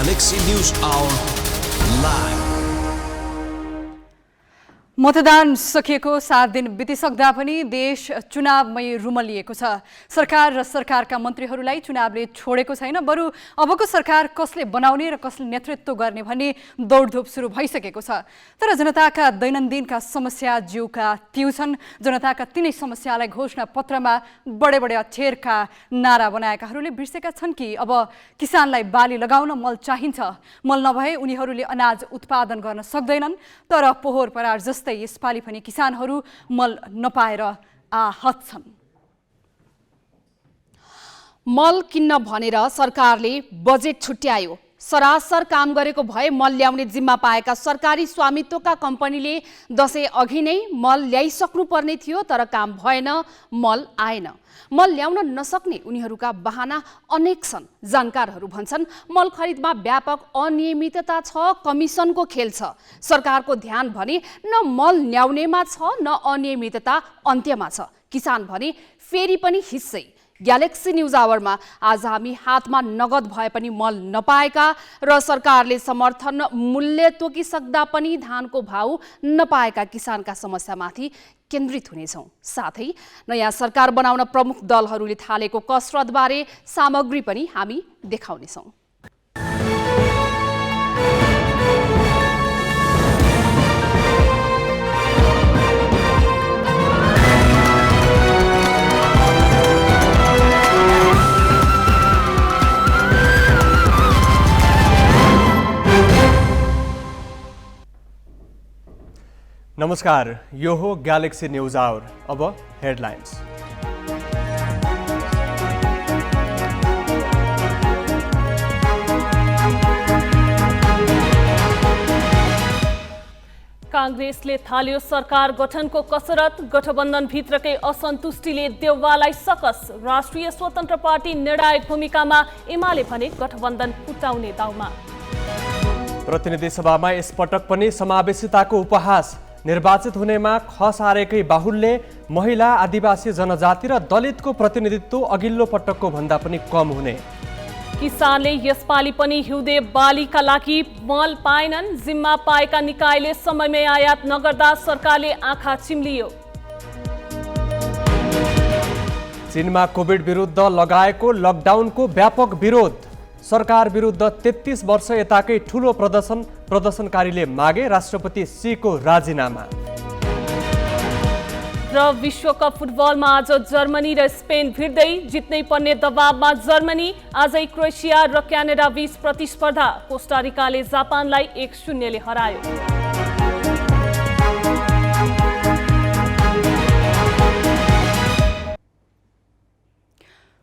Galaxy News Hour live. मतदान सकिएको 7 दिन बितिसक्दा पनि देश चुनावमै रुमलिएको छ। सरकार र सरकारका मन्त्रीहरूलाई चुनावले छोडेको छैन, बरु अबको सरकार कसले बनाउने र कसले नेतृत्व गर्ने भन्ने दौडधुप सुरु भइसकेको छ। तर जनताका दैनन्दिनका समस्या जिउका तिउ छन्। जनताका तिनै समस्यालाई घोषणा पत्रमा बडे अक्षरका नारा बनाएकाहरूले बिर्सेका छन् कि अब किसानलाई बाली लगाउन मल चाहिन्छ। मल नभए उनीहरूले अनाज उत्पादन गर्न सक्दैनन्। तर पोहोर परार जस्तै यसपालि पनि किसानहरू मल नपाएर आहत छन्। मल किन्न भनेर सरकारले बजेट छुट्यायो। सरासर काम गरेको भए मल ल्याउने जिम्मा पाएका सरकारी स्वामित्वका कम्पनीले दशैं अघि नै मल ल्याइसक्नु पर्ने थियो, तर काम भएन, मल आएन। मल ल्याउन नसक्ने उनीहरूका बहाना अनेक छन्। जानकारहरू भन्छन् मल खरिदमा व्यापक अनियमितता छ, कमिसनको खेल छ। सरकारको ध्यान भने न मल ल्याउनेमा छ न अनियमितता अन्त्यमा छ। किसान भने फेरि पनि हिस्सै। ग्यालेक्सी न्यूज आवरमा आज हामी हातमा नगद भए पनि मल नपाएका र सरकारले समर्थन मूल्य तोकिसक्दा पनि धानको भाउ नपाएका किसानका समस्यामाथि केन्द्रित हुनेछौँ। साथै नयाँ सरकार बनाउन प्रमुख दलहरूले थालेको कसरतबारे सामग्री पनि हामी देखाउनेछौँ। नमस्कार, यो हो ग्यालेक्सी न्यूज आवर। अब हेडलाइन्स। कांग्रेसले थाल्यो सरकार गठनको कसरत। गठबन्धन भित्रकै असन्तुष्टिले देउवालाई सकस। राष्ट्रिय स्वतन्त्र पार्टी निर्णायक भूमिकामा, एमाले भने गठबन्धन फुटाउने दाउमा। प्रतिनिधि सभामा यसपटक पनि समावेशिताको उपहास। निर्वाचित हुनेमा खसारेकै बाहुल्य, महिला, आदिवासी जनजाति र दलितको प्रतिनिधित्व अघिल्लो पटकको भन्दा पनि कम हुने। किसानले यसपालि पनि हिउँदे बालीका लागि मल पाएनन्। जिम्मा पाएका निकायले समयमै आयात नगर्दा सरकारले आँखा चिम्लियो। चीनमा कोभिड विरुद्ध लगाएको लकडाउनको व्यापक विरोध। सरकार विरुद्ध 33 वर्ष यताकै ठूलो प्रदर्शनकारीले मागे राष्ट्रपति सीको राजीनामा। र विश्वकप फुटबलमा आज जर्मनी र स्पेन भिड्दै। जित्नै पर्ने दबावमा जर्मनी। आजै क्रोएसिया र क्यानाडा बीच प्रतिस्पर्धा। कोस्टारिकाले जापानलाई 1-0 ले हरायो।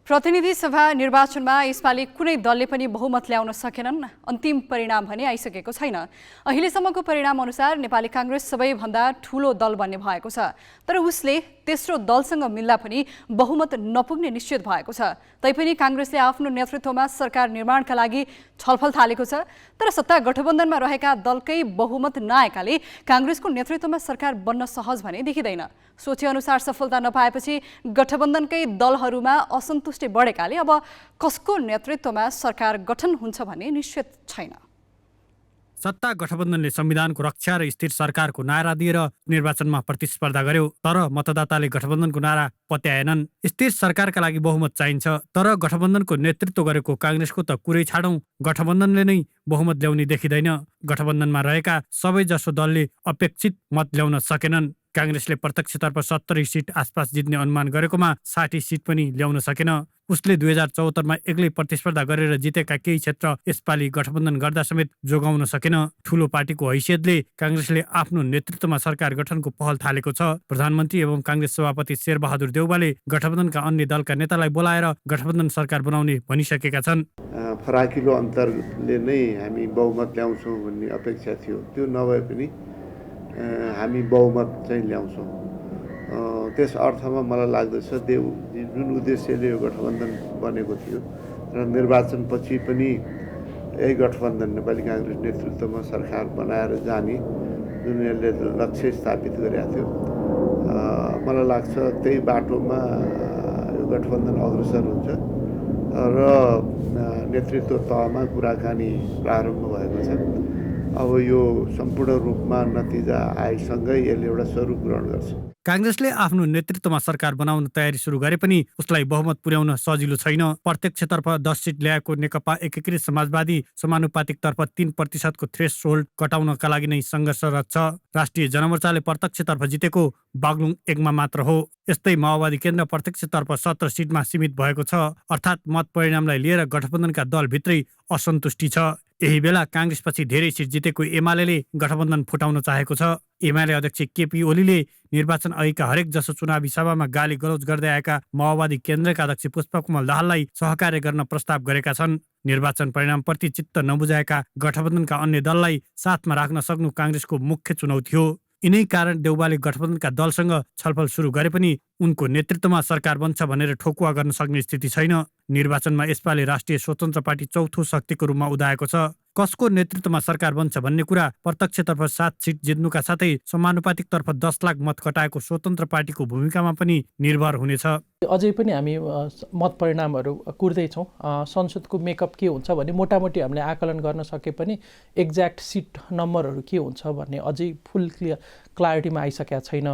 प्रतिनिधि सभा निर्वाचनमा यसपालि कुनै दलले पनि बहुमत ल्याउन सकेनन्। अन्तिम परिणाम भने आइसकेको छैन। अहिलेसम्मको परिणाम अनुसार नेपाली कांग्रेस सबैभन्दा ठूलो दल बन्ने भएको छ। तर उसले तेस्रो दलसँग मिल्दा पनि बहुमत नपुग्ने निश्चित भएको छ। तैपनि कांग्रेसले आफ्नो नेतृत्वमा सरकार निर्माणका लागि छलफल थालेको छ। तर सत्ता गठबन्धनमा रहेका दलकै बहुमत नआएकाले कांग्रेसको नेतृत्वमा सरकार बन्न सहज भने देखिँदैन। सोचेअनुसार सफलता नपाएपछि गठबन्धनकै दलहरूमा असन्तुष्टि बढेकाले अब कसको नेतृत्वमा सरकार गठन हुन्छ भन्ने निश्चित छैन। सत्ता गठबन्धनले संविधानको रक्षा र स्थिर सरकारको नारा दिएर निर्वाचनमा प्रतिस्पर्धा गर्यो। तर मतदाताले गठबन्धनको नारा पत्याएनन्। स्थिर सरकारका लागि बहुमत चाहिन्छ, तर गठबन्धनको नेतृत्व गरेको कांग्रेसको त कुरै छाडौं, गठबन्धनले नै बहुमत ल्याउने देखिँदैन। गठबन्धनमा रहेका सबैजसो दलले अपेक्षित मत ल्याउन सकेनन्। कांग्रेसले प्रत्यक्षतर्फ 70 सिट आसपास जित्ने अनुमान गरेकोमा 60 सिट पनि ल्याउन सकेन। उसले 2074 एक्लै प्रतिस्पर्धा गरेर जितेका केही क्षेत्र यसपालि गठबन्धन गर्दा समेत जोगाउन सकेन। ठूलो पार्टीको हैसियतले कांग्रेसले आफ्नो नेतृत्वमा सरकार गठनको पहल थालेको छ। प्रधानमन्त्री एवं कांग्रेस सभापति शेरबहादुर देउवाले गठबन्धनका अन्य दलका नेतालाई बोलाएर गठबन्धन सरकार बनाउने भनिसकेका छन्। फराकिलो अन्तरले नै हामी बहुमत ल्याउँछौँ भन्ने अपेक्षा थियो। त्यो नभए पनि हामी बहुमत चाहिँ ल्याउँछौँ। त्यस अर्थमा मलाई लाग्दछ जुन उद्देश्यले यो गठबन्धन बनेको थियो र निर्वाचनपछि पनि यही गठबन्धन नेपाली कांग्रेस नेतृत्वमा सरकार बनाएर जाने जुन यसले लक्ष्य स्थापित गरेको थियो, मलाई लाग्छ त्यही बाटोमा यो गठबन्धन अग्रसर हुन्छ। र नेतृत्व तहमा कुराकानी प्रारम्भ भएको छ। अब यो सम्पूर्ण रूपमा नतिजा आएसँगै यसले एउटा स्वरूप ग्रहण गर्छ। काङ्ग्रेसले आफ्नो नेतृत्वमा सरकार बनाउन तयारी सुरु गरे पनि उसलाई बहुमत पुर्याउन सजिलो छैन। प्रत्यक्षतर्फ 10 सिट ल्याएको नेकपा एकीकृत समाजवादी समानुपातिकतर्फ 3% थ्रेसहोल्ड घटाउनका लागि नै सङ्घर्षरत छ। राष्ट्रिय जनमोर्चाले प्रत्यक्षतर्फ जितेको बागलुङ 1 मा मात्र हो। यस्तै माओवादी केन्द्र प्रत्यक्षतर्फ 17 सिटमा सीमित भएको छ। अर्थात् मत परिणामलाई लिएर गठबन्धनका दलभित्रै असन्तुष्टि छ। यही बेला काङ्ग्रेसपछि धेरै सिट जितेको एमाले गठबन्धन फुटाउन चाहेको छ। एमाले अध्यक्ष केपी ओलीले निर्वाचन अघिका हरेक जसो चुनावी सभामा गाली गलौज गर्दै आएका माओवादी केन्द्रका अध्यक्ष पुष्पकमल दाहाललाई सहकार्य गर्न प्रस्ताव गरेका छन्। निर्वाचन परिणामप्रति चित्त नबुझाएका गठबन्धनका अन्य दललाई साथमा राख्न सक्नु काङ्ग्रेसको मुख्य चुनौती हो। यिनै कारण देउबाले गठबन्धनका दलसँग छलफल सुरु गरे पनि उनको नेतृत्वमा सरकार बन्छ भनेर ठोकुवा गर्न सक्ने स्थिति छैन। निर्वाचनमा यसपालि राष्ट्रिय स्वतन्त्र पार्टी चौथो शक्तिको रूपमा उदाएको छ। कसको नेतृत्वमा सरकार बन्छ भन्ने कुरा प्रत्यक्षतर्फ 7 सिट जित्नुका साथै समानुपातिकतर्फ 10 लाख मत कटाएको स्वतन्त्र पार्टीको भूमिकामा पनि निर्भर हुनेछ। अझै पनि हामी मत परिणामहरू कुर्दैछौँ। संसदको मेकअप के हुन्छ भन्ने मोटामोटी हामीले आकलन गर्न सके पनि एक्ज्याक्ट सिट नम्बरहरू के हुन्छ भन्ने अझै फुल क्ल्यारिटीमा आइसकेका छैन।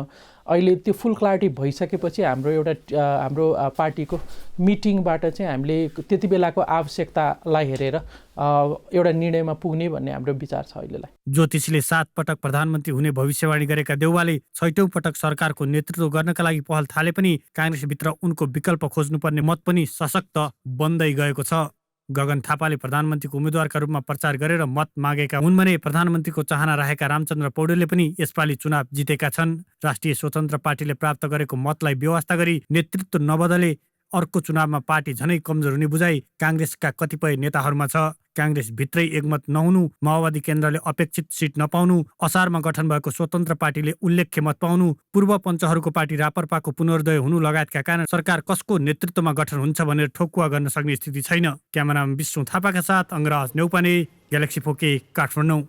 अहिले त्यो फुल क्ल्यारिटी भइसकेपछि हाम्रो पार्टीको मिटिङबाट चाहिँ हामीले त्यति बेलाको आवश्यकतालाई हेरेर एउटा निर्णयमा पुग्ने भन्ने हाम्रो विचार छ अहिलेलाई। ज्योतिषीले 7 पटक प्रधानमन्त्री हुने भविष्यवाणी गरेका देउवाले 6औं पटक सरकारको नेतृत्व गर्नका लागि पहल थाले पनि काङ्ग्रेसभित्र उनको विकल्प खोज्नुपर्ने मत पनि सशक्त बन्दै गएको छ। गगन थापाले प्रधानमन्त्रीको उम्मेद्वारका रूपमा प्रचार गरेर मत मागेका हुन् भने प्रधानमन्त्रीको चाहना राखेका रामचन्द्र पौडेलले पनि यसपालि चुनाव जितेका छन्। राष्ट्रिय स्वतन्त्र पार्टीले प्राप्त गरेको मतलाई व्यवस्था गरी नेतृत्व नबदले अर्को चुनावमा पार्टी झनै कमजोर हुने बुझाइ काङ्ग्रेसका कतिपय नेताहरूमा छ। काङ्ग्रेस भित्रै एकमत नहुनु, माओवादी केन्द्रले अपेक्षित सिट नपाउनु, असारमा गठन भएको स्वतन्त्र पार्टीले उल्लेख्य मत पाउनु, पूर्व पञ्चहरूको पार्टी रापरपाको पुनर्दय हुनु लगायतका कारण सरकार कसको नेतृत्वमा गठन हुन्छ भनेर ठोकुवा गर्न सक्ने स्थिति छैन। क्यामेराम्यान विष्णु थापाका साथ अङ्गराज नेउपाने, ग्यालेक्सी फोके, काठमाडौँ।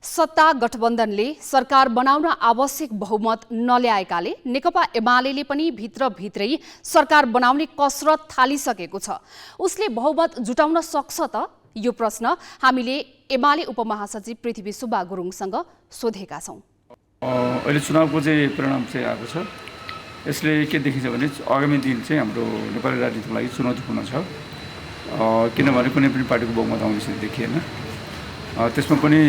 सत्ता गठबन्धनले सरकार बनाउन आवश्यक बहुमत नल्याएकाले नेकपा एमाले पनि भित्रभित्रै सरकार बनाउने कसरत थालिसकेको छ। उसले बहुमत जुटाउन सक्छ त? यो प्रश्न हामीले एमाले उपमहासचिव पृथ्वी सुब्बा गुरुङसँग सोधेका छौँ। अहिले चुनावको चाहिँ परिणाम चाहिँ आएको छ। यसले के देखिन्छ भने आगामी दिन चाहिँ हाम्रो नेपाली राजनीतिको लागि चुनौतीपूर्ण छ। किनभने कुनै पनि पार्टीको बहुमत आउने स्थिति देखिएन। त्यसमा पनि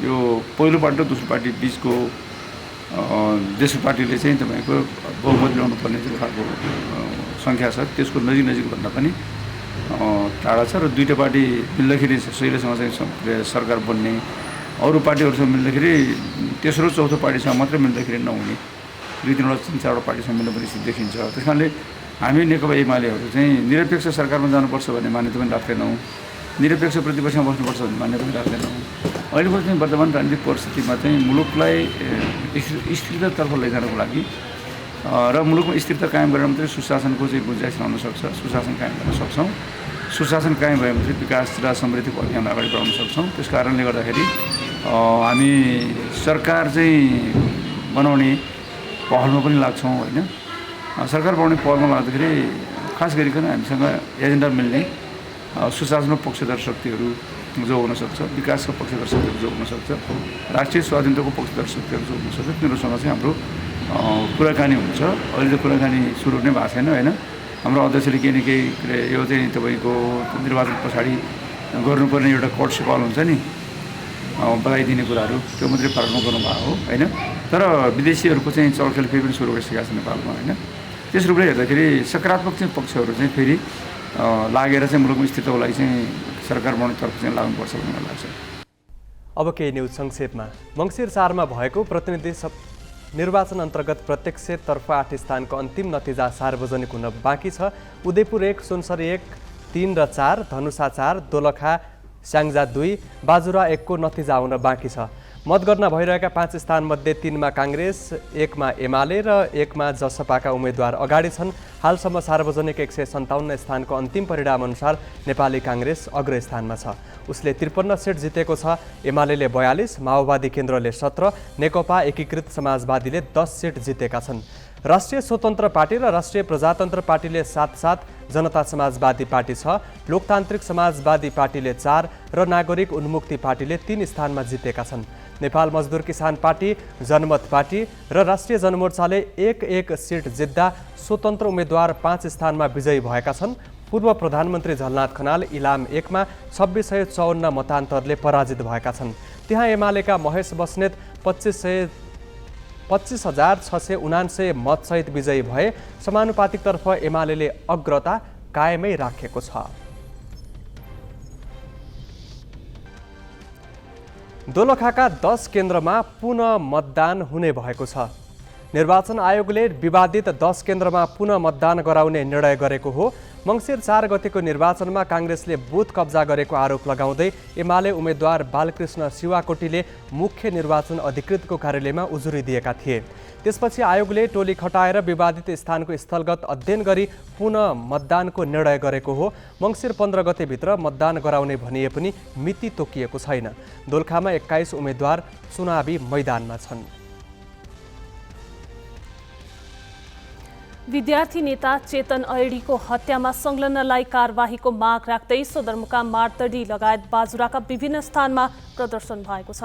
यो पहिलो पार्टी र दोस्रो पार्टी बिचको दोस्रो पार्टीले चाहिँ तपाईँको बहुमत ल्याउनु पर्ने जुन खालको सङ्ख्या छ त्यसको नजिक भन्दा पनि टाढा छ। र दुईवटा पार्टी मिल्दाखेरि सहिलेसँग चाहिँ सरकार बन्ने, अरू पार्टीहरूसँग मिल्दाखेरि तेस्रो चौथो पार्टीसँग मात्रै मिल्दाखेरि नहुने, 2-3वटा 3-4वटा पार्टीसँग मिल्नुपर्ने स्थिति देखिन्छ। त्यस कारणले हामी नेकपा एमालेहरू चाहिँ निरपेक्ष सरकारमा जानुपर्छ भन्ने मान्यता पनि राख्दैनौँ, निरपेक्ष प्रतिपक्षमा बस्नुपर्छ भन्ने मान्यता पनि राख्दैनौँ। अहिलेको चाहिँ वर्तमान राजनीतिक परिस्थितिमा चाहिँ मुलुकलाई स्थिरतातर्फ लैजानको लागि र मुलुकमा स्थिरता कायम गरेर मात्रै सुशासनको चाहिँ गुन्जाइस रहन सक्छ, सुशासन कायम गर्न सक्छौँ। सुशासन कायम भए मात्रै विकास र समृद्धिको अभियान अगाडि बढाउन सक्छौँ। त्यस कारणले गर्दाखेरि हामी सरकार चाहिँ बनाउने पहलमा पनि लाग्छौँ होइन। सरकार बनाउने पहलमा लाग्दाखेरि खास गरिकन हामीसँग एजेन्डा मिल्ने सुशासनको पक्षधर शक्तिहरू जो हुनसक्छ, विकासको पक्षधर शक्तिहरू जो हुनसक्छ, राष्ट्रिय स्वाधीनताको पक्षधर शक्तिहरू जो हुनसक्छ, तिनीहरूसँग चाहिँ हाम्रो कुराकानी हुन्छ। अहिले त कुराकानी सुरु नै भएको छैन होइन। हाम्रो अध्यक्षले केही न केही यो चाहिँ तपाईँको निर्वाचन पछाडि गर्नुपर्ने एउटा कोर्ट कल हुन्छ नि, बधाई दिने कुराहरू, त्यो मात्रै पालनमा गर्नुभएको हो होइन। तर विदेशीहरूको चाहिँ चलखेल फेरि पनि सुरु गरिसकेका छ नेपालमा होइन। त्यस रूपले हेर्दाखेरि सकारात्मक चाहिँ पक्षहरू चाहिँ फेरि लागेर चाहिँ मुलुकमा स्थितिको लागि चाहिँ सरकार बनाउनेतर्फ चाहिँ लाग्नुपर्छ भन्ने मलाई लाग्छ। अब केही न्युज संक्षेपमा। मङ्सिर 4 मा भएको प्रतिनिधि निर्वाचन अन्तर्गत प्रत्यक्षतर्फ 8 स्थानको अन्तिम नतिजा सार्वजनिक हुन बाँकी छ। उदयपुर 1, सुनसरी 1, 3 र 4, धनुषा 4, दोलखा, स्याङ्जा 2, बाजुरा 1 को नतिजा आउन बाँकी छ। मतगणना भइरहेका 5 स्थानमध्ये 3 मा काङ्ग्रेस, 1 मा एमाले र 1 मा जसपाका उम्मेद्वार अगाडि छन्। हालसम्म सार्वजनिक 157 स्थानको अन्तिम परिणामअनुसार नेपाली काङ्ग्रेस अग्रस्थानमा छ। उसले 53 सिट जितेको छ। एमाले 42, माओवादी केन्द्रले 17, नेकपा एकीकृत समाजवादीले 10 सिट जितेका छन्। राष्ट्रिय स्वतन्त्र पार्टी र राष्ट्रिय प्रजातन्त्र पार्टीले 7-7, जनता समाजवादी पार्टी 6, लोकतान्त्रिक समाजवादी पार्टीले 4 र नागरिक उन्मुक्ति पार्टीले 3 स्थानमा जितेका छन्। नेपाल मजदुर किसान पार्टी, जनमत पार्टी र राष्ट्रिय जनमोर्चाले 1-1 सिट जित्दा स्वतन्त्र उम्मेद्वार 5 स्थानमा विजयी भएका छन्। पूर्व प्रधानमन्त्री झलनाथ खनाल इलाम 1 मा 2654 मतान्तरले पराजित भएका छन्। त्यहाँ एमालेका महेश बस्नेत 25,679 मतसहित विजयी भए। समानुपातिकतर्फ एमाले अग्रता कायमै राखेको छ। दोलखाका 10 केन्द्रमा पुनः मतदान हुने भएको छ। निर्वाचन आयोगले विवादित 10 केन्द्रमा पुनः मतदान गराउने निर्णय गरेको हो। मङ्सिर 4 गतेको निर्वाचनमा काङ्ग्रेसले बुथ कब्जा गरेको आरोप लगाउँदै एमाले उम्मेद्वार बालकृष्ण शिवाकोटीले मुख्य निर्वाचन अधिकृतको कार्यालयमा उजुरी दिएका थिए। त्यसपछि आयोगले टोली खटाएर विवादित स्थानको स्थलगत अध्ययन गरी पुनः मतदानको निर्णय गरेको हो। मङ्सिर 15 गतेभित्र मतदान गराउने भनिए पनि मिति तोकिएको छैन। दोलखामा 21 उम्मेद्वार चुनावी मैदानमा छन्। विद्यार्थी नेता चेतन ऐडीको हत्यामा संलग्नलाई कारबाहीको माग राख्दै सदरमुकाम मार्तडी लगायत बाजुराका विभिन्न स्थानमा प्रदर्शन भएको छ।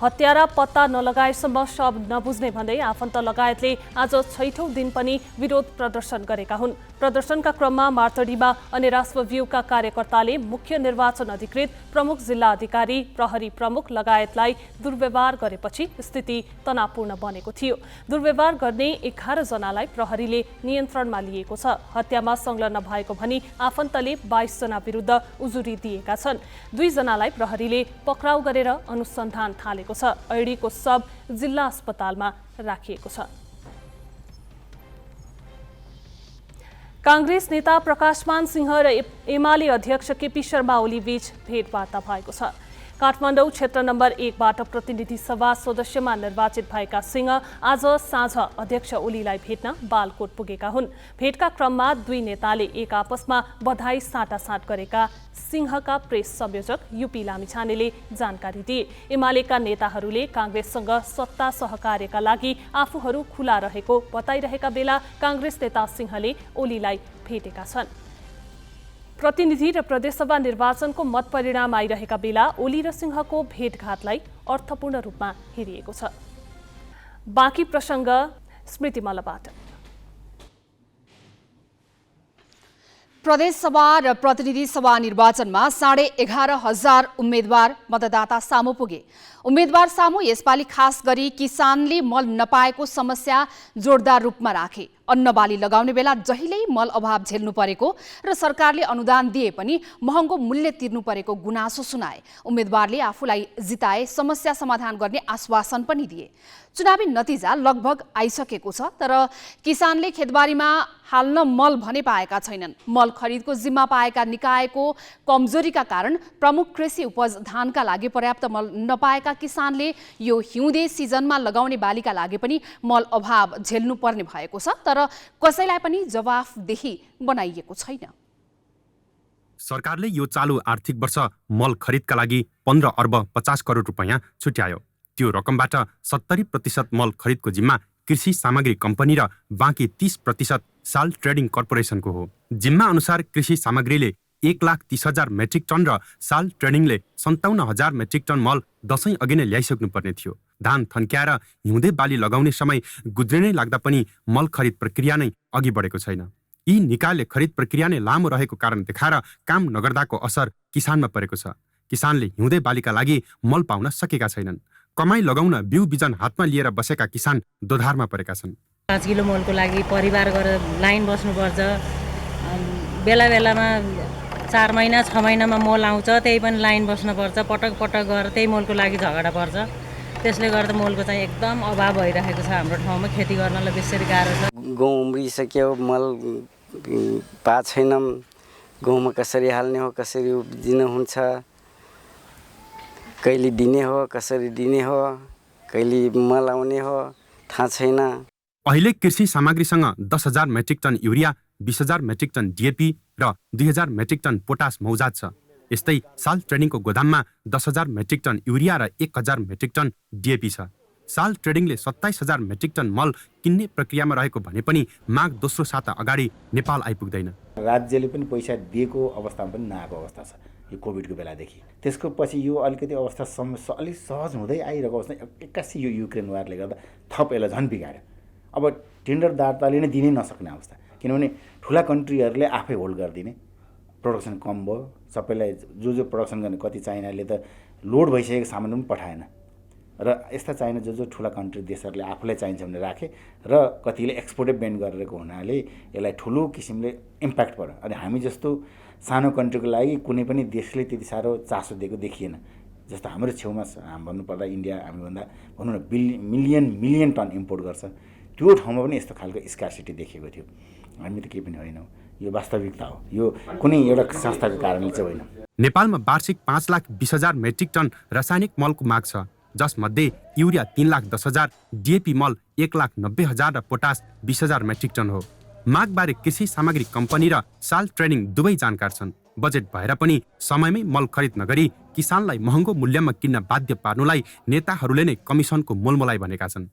हत्यारा पत्ता नलगाएसम्म शव नबुझ्ने भन्दै आफन्त लगायतले आज 6औं दिन पनि विरोध प्रदर्शन गरेका हुन्। प्रदर्शनका क्रममा मार्तडीमा अन्य राष्ट्रव्यूहका कार्यकर्ताले मुख्य निर्वाचन अधिकृत, प्रमुख जिल्ला अधिकारी, प्रहरी प्रमुख लगायतलाई दुर्व्यवहार गरेपछि स्थिति तनावपूर्ण बनेको थियो। दुर्व्यवहार गर्ने 11 जनालाई प्रहरीले नियन्त्रणमा लिएको छ। हत्यामा संलग्न भएको भनी आफन्तले 22 जना विरुद्ध उजुरी दिएका छन्। 2 जनालाई प्रहरीले पक्राउ गरेर अनुसन्धान थालेको छ। ऐडीको शव जिल्ला अस्पतालमा राखिएको छ। कांग्रेस नेता प्रकाशमान सिंह र एमाले अध्यक्ष केपी शर्मा ओली बीच भेटवार्ता भएको छ। काठमाडौँ क्षेत्र नम्बर 1 बाट प्रतिनिधि सभा सदस्यमा निर्वाचित भएका सिंह आज साँझ अध्यक्ष ओलीलाई भेट्न बालकोट पुगेका हुन्। भेटका क्रममा 2 नेताले एक आपसमा बधाई साटासाट गरेका सिंहका प्रेस संयोजक यूपी लामिछानेले जानकारी दिए। एमालेका नेताहरूले कांग्रेससँग सत्ता सहकार्यका लागि आफूहरू खुला रहेको बताइरहेका बेला कांग्रेस नेता सिंहले ओलीलाई भेटेका छन्। प्रतिनिधि र प्रदेशसभा निर्वाचनको मत परिणाम आइरहेका बेला ओली र सिंहको भेटघाटलाई अर्थपूर्ण रूपमा हेरिएको छ। बाँकी प्रसङ्ग स्मृति मल्लबाट। प्रदेशसभा र प्रतिनिधि सभा निर्वाचनमा 11,500 उम्मेद्वार मतदाता सामु पुगे। उम्मेद्वार सामु यसपालि खास गरी किसानले मल नपाएको समस्या जोरदार रूपमा राखे। अन्न बाली लगाउने बेला जहिल्यै मल अभाव झेल्नु परेको र सरकारले अनुदान दिए पनि महँगो मूल्य तिर्नु परेको गुनासो सुनाए। उम्मेद्वारले आफूलाई जिताए समस्या समाधान गर्ने आश्वासन पनि दिए। चुनावी नतिजा लगभग आइसकेको छ, तर किसानले खेतबारीमा हाल्न मल भने पाएका छैनन्। मल खरिदको जिम्मा पाएका निकायको कमजोरीका कारण प्रमुख कृषि उपज धानका लागि पर्याप्त मल नपाएका किसानले यो हिउँदे सिजनमा लगाउने बालीका लागि पनि मल अभाव झेल्नु पर्ने भएको छ, तर कसैलाई पनि जवाफदेही बनाइएको छैन। सरकारले यो चालु आर्थिक वर्ष मल खरिदका लागि 15 अर्ब 50 करोड रुपैयाँ छुट्यायो। त्यो रकमबाट 70% मल खरिदको जिम्मा कृषि सामग्री कम्पनी र बाँकी 30% साल ट्रेडिङ कर्पोरेसनको हो। जिम्मा अनुसार कृषि सामग्रीले 1,30,000 मेट्रिक टन र साल ट्रेडिङले 57,000 मेट्रिक टन मल दशैं अघि नै ल्याइसक्नु पर्ने थियो। धान थन्क्याएर हिउँदे बाली लगाउने समय गुज्रिनै लाग्दा पनि मल खरिद प्रक्रिया नै अघि बढेको छैन। यी निकायले खरिद प्रक्रिया नै लामो रहेको कारण देखाएर काम नगर्दाको असर किसानमा परेको छ। किसानले हिउँदे बालीका लागि मल पाउन सकेका छैनन्। कमाई लगाउन बिउ बिजन हातमा लिएर बसेका किसान दोधारमा परेका छन्। 5 किलो मलको लागि परिवार गरेर लाइन बस्नुपर्छ। बेला बेलामा 4 महिना 6 महिनामा मल आउँछ, त्यही पनि लाइन बस्नुपर्छ। पटक पटक गरेर त्यही मलको लागि झगडा पर्छ। त्यसले गर्दा मलको चाहिँ एकदम अभाव भइरहेको छ। हाम्रो ठाउँमा खेती गर्नलाई बेसरी गाह्रो छ। गहुँ उम्रिसक्यो, मल पाएको छैनौँ। गहुँमा कसरी हाल्ने हो, कसरी उब्जिन हुन्छ, कहिले दिने हो, कसरी दिने हो, कहिले मल आउने हो, थाहा छैन। अहिले कृषि सामग्रीसँग 10,000 metric ton urea, 20,000 metric ton DAP र 2,000 मेट्रिक टन पोटास मौजात छ। यस्तै साल ट्रेडिङको गोदाममा 10,000 मेट्रिक टन युरिया र 1,000 मेट्रिक टन डिएपी छ। साल ट्रेडिङले 27,000 मेट्रिक टन मल किन्ने प्रक्रियामा रहेको भने पनि माग दोस्रो साता अगाडि नेपाल आइपुग्दैन। राज्यले पनि पैसा दिएको अवस्थामा पनि नआएको अवस्था छ यो कोभिडको बेलादेखि। त्यसको पछि यो अलिकति अवस्था अलिक सहज हुँदै आइरहेको अवस्था एक्कासी यो युक्रेन वारले गर्दा थप यसलाई झन् बिगाड्यो। अब टेन्डर दाताले नै दिनै नसक्ने अवस्था, किनभने ठुला कन्ट्रीहरूले आफै होल्ड गरिदिने, प्रोडक्सन कम भयो, सबैलाई जो प्रोडक्सन गर्ने, कति चाइनाले त लोड भइसकेको सामान पनि पठाएन र यस्ता चाइना जो ठुला कन्ट्री देशहरूले आफूलाई चाहिन्छ भने राखे र कतिले एक्सपोर्टै ब्यान गरेको हुनाले यसलाई ठुलो किसिमले इम्प्याक्ट पर्यो। अनि हामी जस्तो सानो कन्ट्रीको लागि कुनै पनि देशले त्यति साह्रो चासो दिएको देखिएन। जस्तो हाम्रो छेउमा भन्नुपर्दा इन्डिया हामीभन्दा भनौँ न मिलियन टन इम्पोर्ट गर्छ, त्यो ठाउँमा पनि यस्तो खालको स्कार्सिटी देखेको थियो। हामी त केही पनि होइनौँ, यो वास्तविकता हो, यो कुनै एउटा संस्थाको कारणले चाहिँ होइन। नेपालमा वार्षिक 5,20,000 मेट्रिक टन रासायनिक मलको माग छ, जसमध्ये युरिया 3,10,000, डिएपी मल 1,90,000 र पोटास 20,000 मेट्रिक टन हो। मागबारे कृषि सामग्री कम्पनी र साल ट्रेडिङ दुवै जानकार छन्। बजेट भएर पनि समयमै मल खरिद नगरी किसानलाई महँगो मूल्यमा किन्न बाध्य पार्नुलाई नेताहरूले नै कमिसनको मोलमोलाई भनेका छन्।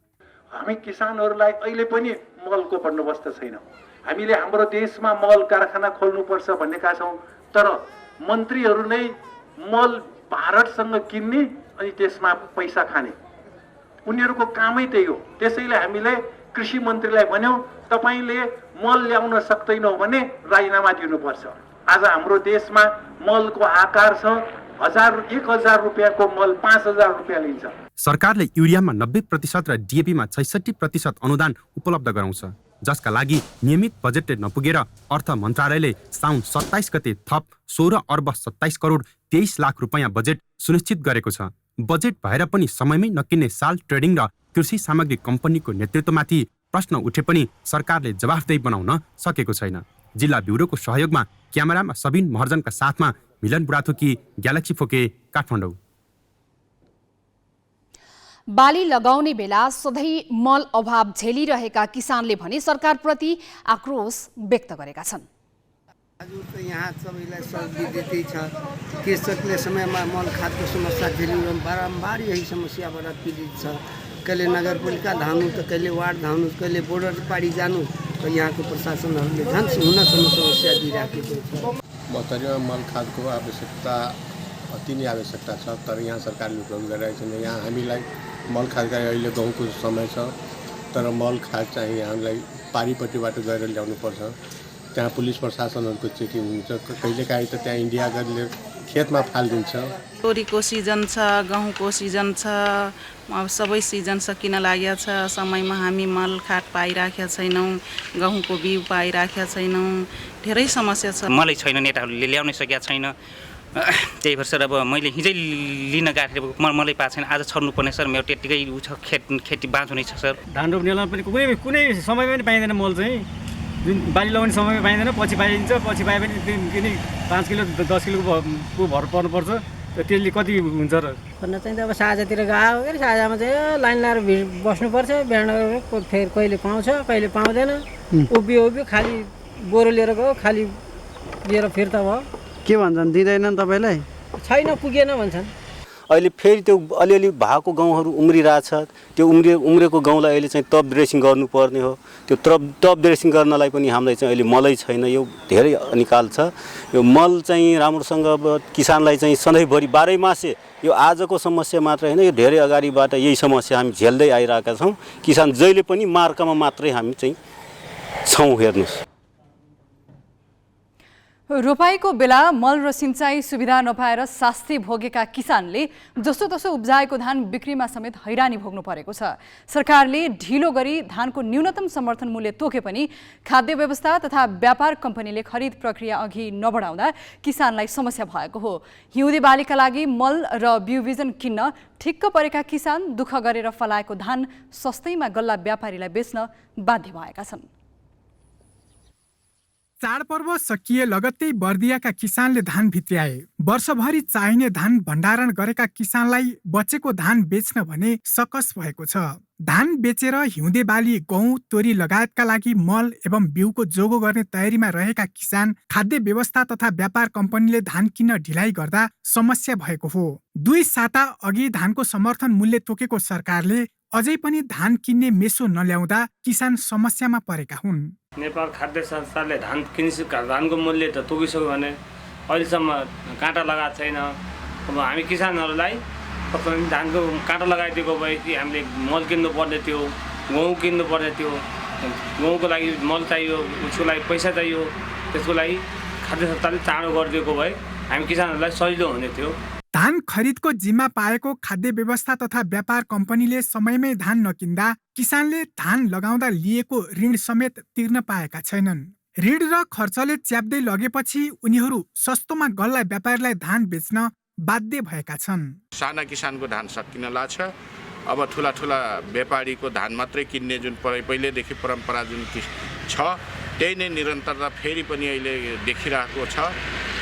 हामी किसानहरूलाई अहिले पनि मलको बन्दोबस्त छैन। हामीले हाम्रो देशमा मल कारखाना खोल्नुपर्छ भनेका छौँ, तर मन्त्रीहरू नै मल भारतसँग किन्ने अनि त्यसमा पैसा खाने, उनीहरूको कामै त्यही हो। त्यसैले हामीले कृषि मन्त्रीलाई भन्यौँ, तपाईँले मल ल्याउन सक्दैनौ भने राजीनामा दिनुपर्छ। आज हाम्रो देशमा मलको आकार छ 1,000 रुपियाँको मल 5,000 रुपियाँ लिन्छ। सरकारले युरियामा 90% र डिएपीमा 66% अनुदान उपलब्ध गराउँछ, जसका लागि नियमित बजेटले नपुगेर अर्थ मन्त्रालयले साउन 27 गते थप 16 अर्ब 27 करोड 23 लाख रुपियाँ बजेट सुनिश्चित गरेको छ। बजेट भएर पनि समयमै नकिन्ने साल ट्रेडिङ र कृषि सामग्री कम्पनीको नेतृत्वमाथि प्रश्न उठे पनि सरकारले जवाफदेही बनाउन सकेको छैन। जिल्ला ब्युरोको सहयोगमा क्यामेरामा सबिन महर्जनका साथमा मिलन बुढाथोकी, ग्यालेक्सी फोके, काठमाडौँ। बाली लगाउने बेला सधैँ मल अभाव झेलिरहेका किसानले भने सरकारप्रति आक्रोश व्यक्त गरेका छन्। हजुर त यहाँ सबैलाई सब्सिडी छ, कृषकले समयमा मल खादको समस्या झेलिरहनु बारम्बार यही समस्याबाट पीडित छ। कहिले नगरपालिका धानु त कहिले वार्ड धानु, कहिले बोर्डर पारी जानु, त यहाँको प्रशासनहरूले झन् हुनसम्म समस्या दिइराखेको छ। बस्तरीमा मल खादको आवश्यकता अति नै आवश्यकता छ, तर यहाँ सरकारले उपलब्ध गरिरहेको छैन। यहाँ हामीलाई मल खादका अहिले गहुँको समय छ, तर मल खाद चाहिँ हामीलाई पारिपट्टिबाट गएर ल्याउनुपर्छ। त्यहाँ पुलिस प्रशासनहरूको चेकिङ हुन्छ, कहिलेकाहीँ त त्यहाँ इन्डिया गरेर खेतमा फालिदिन्छ। तोरीको सिजन छ, गहुँको सिजन छ, अब सबै सिजन सकिन लागेको छ। समयमा हामी मल खाद पाइराखेका छैनौँ, गहुँको बिउ पाइराखेका छैनौँ, धेरै समस्या छ। मलै छैन, नेताहरूले ल्याउन सकेका छैन। त्यही भएर सर अब मैले हिजै लिन गएको मलाई पाएको छैन, आज छर्नुपर्ने सर। मेरो त्यत्तिकै उ छ, खेती बाँझो नै छ सर। धान रोप्नेलाई पनि कुनै समयमा पनि पाइँदैन मल चाहिँ, जुन बाली लगाउने समयमा पाइँदैन, पछि पाइन्छ। पछि पाए पनि 5 किलो 10 किलोको भर पर्नुपर्छ, त्यसले कति हुन्छ र भन्न चाहिँ अब साझातिर गयो के साझामा चाहिँ लाइन लाएर भिड बस्नुपर्छ। बिहान फेरि कहिले पाउँछ कहिले पाउँदैन, उभियो खालि बोरो लिएर गयो, खालि लिएर फिर्ता भयो। के भन्छन्, दिँदैनन् तपाईँलाई? छैन, पुगेन भन्छन्। अहिले फेरि त्यो अलिअलि भएको गाउँहरू उम्रिरहेछ, त्यो उम्रेको गाउँलाई अहिले चाहिँ टप ड्रेसिङ गर्नुपर्ने हो। त्यो टप ड्रेसिङ गर्नलाई पनि हामीलाई चाहिँ अहिले मलै छैन, यो धेरै निकाल छ। यो मल चाहिँ राम्रोसँग अब किसानलाई चाहिँ सधैँभरि 12 मासे, यो आजको समस्या मात्र होइन, यो धेरै अगाडिबाट यही समस्या हामी झेल्दै आइरहेका छौँ। किसान जहिले पनि मार्कामा मात्रै हामी चाहिँ छौँ। हेर्नुहोस्, रोपाईको बेला मल र सिंचाई सुविधा नपाएर शास्ति भोगेका किसानले जसोतसो उब्जाएको धान बिक्रीमा समेत हैरानी भोग्नु परेको छ। सरकारले ढिलो गरी धानको न्यूनतम समर्थन मूल्य तोके पनि खाद्य व्यवस्था तथा व्यापार कम्पनीले खरिद प्रक्रिया अघि नबढाउँदा किसानलाई समस्या भएको हो। हिउँदे बालीका लागि मल र बिउ बिजन किन्न ठिक्क परेका किसान दुःख गरेर फलाएको धान सस्तैमा गल्ला व्यापारीलाई बेच्न बाध्य भएका छन्। चाडपर्व सकिए लगत्तै बर्दियाका किसानले धान भित्र्याए। वर्षभरि चाहिने धान भण्डारण गरेका किसानलाई बचेको धान बेच्न भने सकस भएको छ। धान बेचेर हिउँदे बाली, गहुँ, तोरी लगायतका लागि मल एवं बिउको जोगो गर्ने तयारीमा रहेका किसान खाद्य व्यवस्था तथा व्यापार कम्पनीले धान किन्न ढिलाइ गर्दा समस्या भएको हो। 2 साता अघि धानको समर्थन मूल्य तोकेको सरकारले अझै पनि धान किन्ने मेसो नल्याउँदा किसान समस्यामा परेका हुन्। नेपाल खाद्य संस्थाले धानको मूल्य त तोकिसक्यो भने अहिलेसम्म काँटा लगाएको छैन। अब हामी किसानहरूलाई धानको काँटा लगाइदिएको भए कि हामीले मल किन्नु पर्ने थियो, गहुँ किन्नु पर्ने थियो, गहुँको लागि मल चाहियो, उसको लागि पैसा चाहियो, त्यसको लागि खाद्य संस्थाले चाँडो गरिदिएको भए हामी किसानहरूलाई सजिलो हुने थियो। धान खरिदको जिम्मा पाएको खाद्य व्यवस्था तथा व्यापार कम्पनीले समयमै धान नकिन्दा किसानले धान लगाउँदा लिएको ऋण समेत तिर्न पाएका छैनन्। ऋण र खर्चले च्याप्दै लगेपछि उनीहरू सस्तोमा गल्ला व्यापारीलाई धान बेच्न बाध्य भएका छन्। साना किसानको धान सकिन लाग्छ। अब ठुला ठुला व्यापारीको धान मात्रै किन्ने जुन पहिलेदेखि परम्परा जुन छ त्यही नै निरन्तरता फेरि पनि अहिले देखिरहेको छ।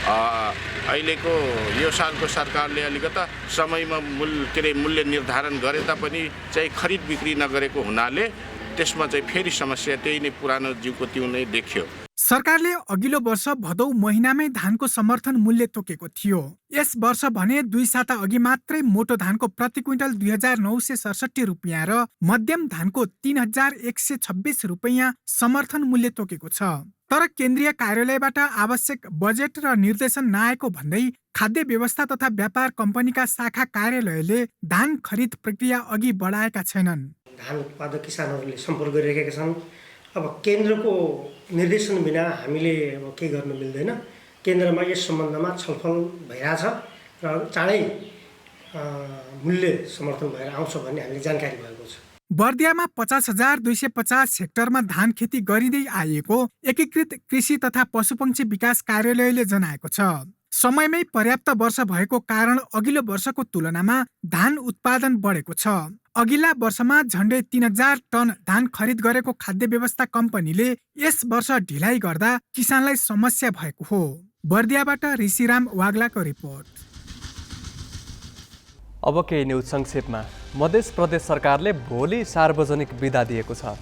अहिलेको यो सालको सरकारले अलिकता समयमा मूल्य निर्धारण गरे तापनि चाहिँ खरिद बिक्री नगरेको हुनाले त्यसमा चाहिँ फेरि समस्या त्यही नै पुरानो जिउको त्यो नै देखियो। सरकारले अघिल्लो वर्ष भदौ महिनामै धानको समर्थन मूल्य तोकेको थियो। यस वर्ष भने 2 साता अघि मात्रै मोटो धानको प्रति क्विन्टल 2967 रुपियाँ र मध्यम धानको 3126 रुपियाँ समर्थन मूल्य तोकेको छ। तर केन्द्रीय कार्यालयबाट आवश्यक बजेट र निर्देशन नआएको भन्दै खाद्य व्यवस्था तथा व्यापार कम्पनीका शाखा कार्यालयले धान खरिद प्रक्रिया अघि बढाएका छैनन्। धान उत्पादक किसानहरूले सम्पर्क गरिरहेका छन्। अब केन्द्रको निर्देशन बिना हामीले अब के गर्न मिल्दैन। केन्द्रमा यस सम्बन्धमा छलफल भइरहेछ र चाँडै मूल्य समर्थन भएर आउँछ भन्ने हामीले जानकारी भएको छ। बर्दियामा 50,250 हेक्टरमा धान खेती गरिँदै आइएको एकीकृत कृषि तथा पशुपक्षी विकास कार्यालयले जनाएको छ। समयमै पर्याप्त वर्ष भएको कारण अघिल्लो वर्षको तुलनामा धान उत्पादन बढेको छ। अघिल्ला वर्षमा झण्डै 3000 टन धान खरिद गरेको खाद्य व्यवस्था कम्पनीले यस वर्ष ढिलाइ गर्दा किसानलाई समस्या भएको हो। बर्दियाबाट ऋषिराम वाग्लाको रिपोर्ट। अब केही न्युज संक्षेपमा। मध्य प्रदेश सरकारले भोलि सार्वजनिक बिदा दिएको छ।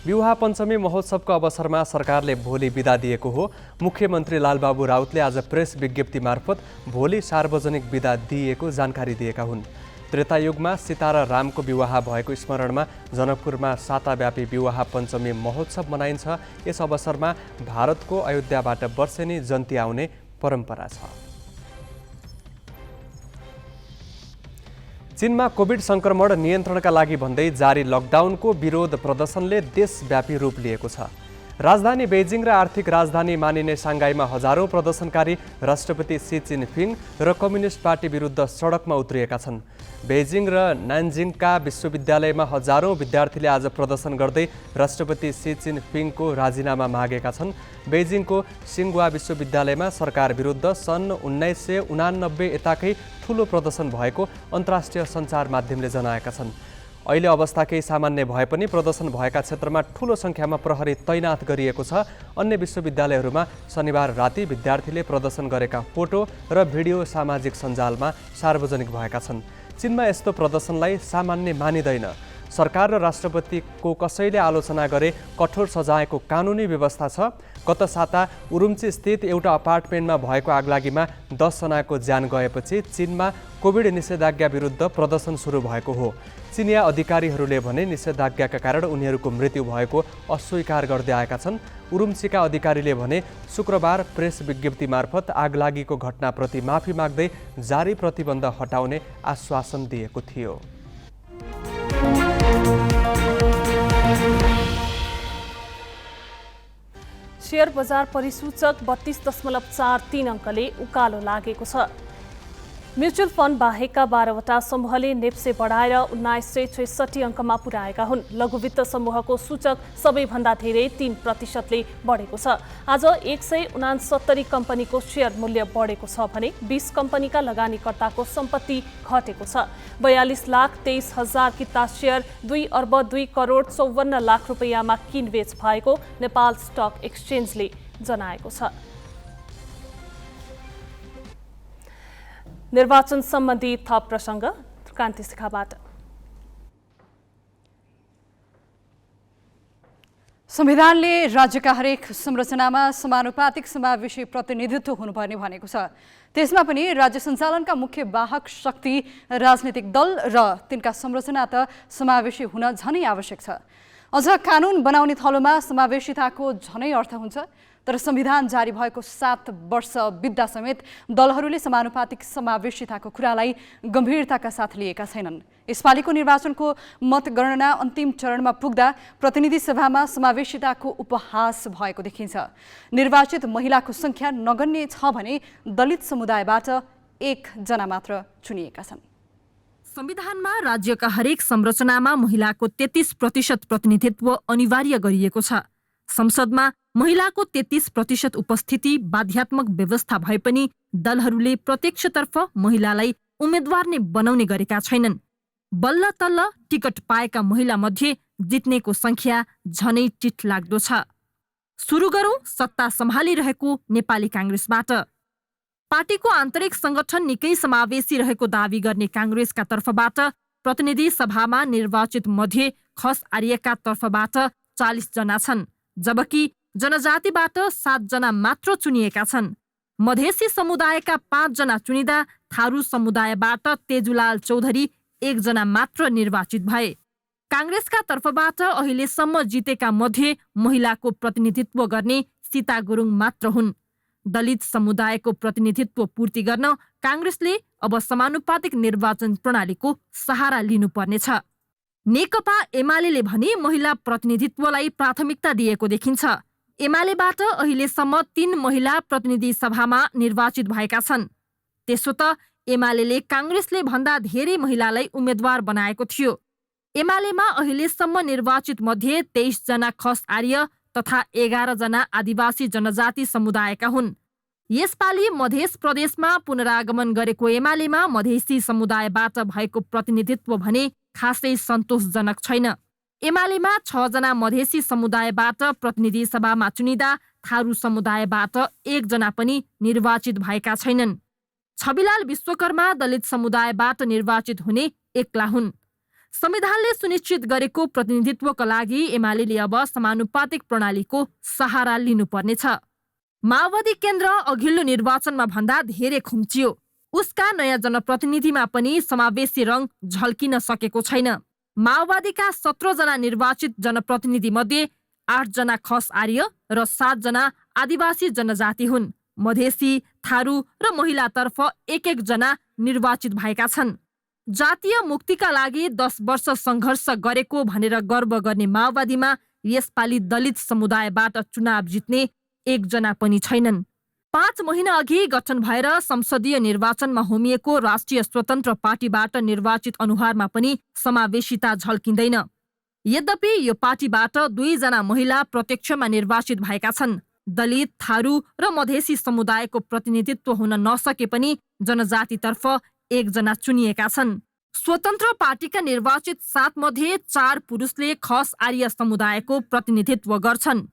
विवाह पञ्चमी महोत्सवको अवसरमा सरकारले भोलि बिदा दिएको हो। मुख्यमन्त्री लालबाबु राउतले आज प्रेस विज्ञप्ति मार्फत भोलि सार्वजनिक बिदा दिएको जानकारी दिएका हुन्। त्रेतायुगमा सीता र रामको विवाह भएको स्मरणमा जनकपुरमा साताव्यापी विवाह पञ्चमी महोत्सव मनाइन्छ। यस अवसरमा भारतको अयोध्याबाट वर्षेनी जन्ती आउने परम्परा छ। चीनमा कोभिड संक्रमण नियन्त्रणका लागि भन्दै जारी लकडाउनको विरोध प्रदर्शनले देशव्यापी रूप लिएको छ। राजधानी बेजिङ र आर्थिक राजधानी मानिने साङ्घाईमा हजारौं प्रदर्शनकारी राष्ट्रपति सी जिनपिङ र कम्युनिस्ट पार्टी विरुद्ध सडकमा उत्रिएका छन्। बेजिङ र नानजिङका विश्वविद्यालयमा हजारौं विद्यार्थीले आज प्रदर्शन गर्दै राष्ट्रपति सी जिनपिङको राजीनामा मागेका छन्। बेजिङको सिङ्घुवा विश्वविद्यालयमा सरकार विरुद्ध सन् 1989 यताकै ठूलो प्रदर्शन भएको अन्तर्राष्ट्रिय सञ्चार माध्यमले जनाएका छन्। अहिले अवस्था केही सामान्य भए पनि प्रदर्शन भएका क्षेत्रमा ठूलो संख्यामा प्रहरी तैनात गरिएको छ। अन्य विश्वविद्यालयहरूमा शनिबार राति विद्यार्थीले प्रदर्शन गरेका फोटो र भिडियो सामाजिक सञ्जालमा सार्वजनिक भएका छन्। चीनमा यस्तो प्रदर्शनलाई सामान्य मानिँदैन। सरकार र राष्ट्रपतिको कसैले आलोचना गरे कठोर सजायको कानुनी व्यवस्था छ। गत साता उरुम्ची स्थित एउटा अपार्टमेन्टमा भएको आगलागीमा 10 जनाको ज्यान गएपछि चीनमा कोभिड निषेधाज्ञा विरुद्ध प्रदर्शन सुरु भएको हो। चीनिया अधिकारीहरूले भने निषेधाज्ञाका कारण उनीहरूको मृत्यु भएको अस्वीकार गर्दै आएका छन्। उरुम्चीका अधिकारीले भने शुक्रबार प्रेस विज्ञप्ति मार्फत आगलागीको घटनाप्रति माफी माग्दै जारी प्रतिबन्ध हटाउने आश्वासन दिएको थियो। शेयर बजार परिसूचक 32.43 अङ्कले उकालो लागेको छ। म्युचुअल फन्ड बाहेकका 12वटा समूहले नेप्से बढाएर 1966 अङ्कमा पुर्याएका हुन्। लघु वित्त समूहको सूचक सबैभन्दा धेरै 3% बढेको छ। आज 169 कम्पनीको शेयर मूल्य बढेको छ भने 20 कम्पनीका लगानीकर्ताको सम्पत्ति घटेको छ। 42,23,000 किता शेयर 2 अर्ब 2 करोड 54 लाख रुपियाँमा किनबेच भएको नेपाल स्टक एक्सचेन्जले जनाएको छ। निर्वाचन सम्बन्धी थप प्रसङ्ग क्रान्ति शिखाबाट। संविधानले राज्यका हरेक संरचनामा समानुपातिक समावेशी प्रतिनिधित्व हुनुपर्ने भनेको छ। त्यसमा पनि राज्य सञ्चालनका मुख्य वाहक शक्ति राजनीतिक दल र तिनका संरचना त समावेशी हुन झनै आवश्यक छ। अझ कानुन बनाउने थलोमा समावेशिताको झनै अर्थ हुन्छ। तर संविधान जारी भएको 7 वर्ष बित्दा समेत दलहरूले समानुपातिक समावेशिताको कुरालाई गम्भीरताका साथ लिएका छैनन्। यसपालिको निर्वाचनको मतगणना अन्तिम चरणमा पुग्दा प्रतिनिधि सभामा समावेशिताको उपहास भएको देखिन्छ। निर्वाचित महिलाको संख्या नगण्य छ भने दलित समुदायबाट 1 जना मात्र चुनिएका छन्। संविधानमा राज्यका हरेक संरचनामा महिलाको 33% प्रतिनिधित्व अनिवार्य गरिएको छ। संसदमा महिलाको 33% उपस्थिति बाध्यात्मक व्यवस्था भए पनि दलहरूले प्रत्यक्षतर्फ महिलालाई उम्मेद्वार नै बनाउने गरेका छैनन्। बल्ल तल्ल टिकट पाएका महिला मध्ये जित्नेको संख्या झनै चिट्लाग्दो छ। सुरु गरौं सत्ता सम्हालिरहेको नेपाली कांग्रेसबाट। पार्टीको आन्तरिक संगठन निकै समावेशी रहेको दावी गर्ने कांग्रेसका तर्फबाट प्रतिनिधि सभामा निर्वाचित मध्ये खस आर्यका तर्फबाट 40 जना छन्, जबकि जनजातिबाट 7 जना मात्र चुनिएका छन्। मधेसी समुदायका 5 जना चुनिदा थारू समुदायबाट तेजुलाल चौधरी 1 जना मात्र निर्वाचित भए। कांग्रेसका तर्फबाट अहिलेसम्म जितेका मध्ये महिलाको प्रतिनिधित्व गर्ने सीता गुरुङ मात्र हुन्। दलित समुदायको प्रतिनिधित्व पूर्ति गर्न कांग्रेसले अब समानुपातिक निर्वाचन प्रणालीको सहारा लिनुपर्नेछ। नेकपा एमाले भने महिला प्रतिनिधित्वलाई प्राथमिकता दिएको देखिन्छ। एमालेबाट अहिलेसम्म 3 महिला प्रतिनिधि सभामा निर्वाचित भएका छन्। त्यसो त एमाले कांग्रेसले भन्दा धेरै महिलालाई उम्मेद्वार बनाएको थियो। एमालेमा अहिलेसम्म निर्वाचित मध्ये 23 जना खस आर्य तथा 11 जना आदिवासी जनजाति समुदायका हुन्। यसपालि मध्य प्रदेशमा पुनरागमन गरेको एमालेमा मधेसी समुदायबाट भएको प्रतिनिधित्व भने खासै सन्तोषजनक छैन। एमालेमा 6 जना मधेसी समुदायबाट प्रतिनिधि सभामा चुनिदा थारू समुदायबाट 1 जना पनि निर्वाचित भएका छैनन्। छविलाल विश्वकर्मा दलित समुदायबाट निर्वाचित हुने एक्ला हुन्। संविधानले सुनिश्चित गरेको प्रतिनिधित्वका लागि एमाले अब समानुपातिक प्रणालीको सहारा लिनुपर्नेछ। माओवादी केन्द्र अघिल्लो निर्वाचनमा भन्दा धेरै खुम्चियो। उसका नयाँ जनप्रतिनिधिमा पनि समावेशी रङ झल्किन सकेको छैन। माओवादीका 17 जना निर्वाचित जनप्रतिनिधि मध्ये 8 जना खस आर्य र 7 जना आदिवासी जनजाति हुन्। मधेसी, थारू र महिलातर्फ 1-1 जना निर्वाचित भएका छन्। जातीय मुक्तिका लागि 10 वर्ष सङ्घर्ष गरेको भनेर गर्व गर्ने माओवादीमा यसपालि दलित समुदायबाट चुनाव जित्ने 1 जना पनि छैनन्। 5 महिना अघि गठन भएर संसदीय निर्वाचनमा होमिएको राष्ट्रिय स्वतन्त्र पार्टीबाट निर्वाचित अनुहारमा पनि समावेशिता झल्किँदैन। यद्यपि यो पार्टीबाट 2 जना महिला प्रत्यक्षमा निर्वाचित भएका छन्। दलित, थारू र मधेसी समुदायको प्रतिनिधित्व हुन नसके पनि जनजातितर्फ 1 जना चुनिएका छन्। स्वतन्त्र पार्टीका निर्वाचित 7 मध्ये 4 पुरुषले खस आर्य समुदायको प्रतिनिधित्व गर्छन्।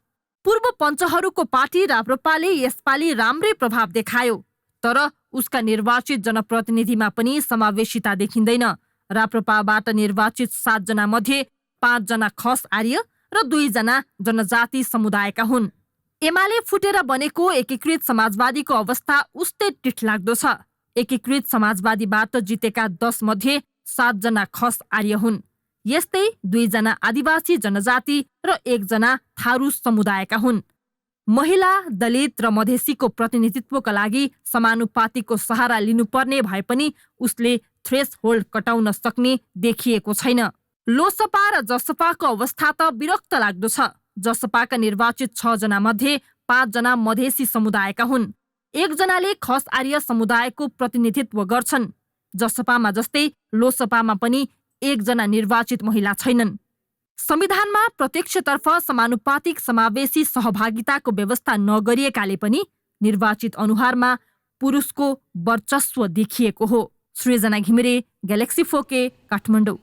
पूर्व पञ्चहरूको पार्टी राप्रपाले यसपालि राम्रै प्रभाव देखायो, तर उसका निर्वाचित जनप्रतिनिधिमा पनि समावेशिता देखिँदैन। राप्रपाबाट निर्वाचित 7 जना मध्ये 5 जना खस आर्य र 2 जना जनजाति समुदायका हुन्। एमाले फुटेर बनेको एकीकृत समाजवादीको अवस्था उस्तै टिठलाग्दो छ। एकीकृत समाजवादीबाट जितेका 10 मध्ये 7 जना खस आर्य हुन्। यस्तै 2 जना आदिवासी जनजाति र 1 जना थारू समुदायका हुन्। महिला, दलित र मधेसीको प्रतिनिधित्वका लागि समानुपातिको सहारा लिनुपर्ने भए पनि उसले थ्रेसहोल्ड कटाउन सक्ने देखिएको छैन। लोसपा र जसपाको अवस्था त विरक्त लाग्दो छ। जसपाका निर्वाचित 6 जना मध्ये 5 जना मधेसी समुदायका हुन्। 1 जनाले खस आर्य समुदायको प्रतिनिधित्व गर्छन्। जसपामा जस्तै लोसपामा पनि 1 जना निर्वाचित महिला छैनन्। संविधानमा प्रत्यक्षतर्फ समानुपातिक समावेशी सहभागिताको व्यवस्था नगरिएकाले पनि निर्वाचित अनुहारमा पुरुषको वर्चस्व देखिएको हो। सृजना घिमिरे, ग्यालेक्सी 4K, काठमाडौँ।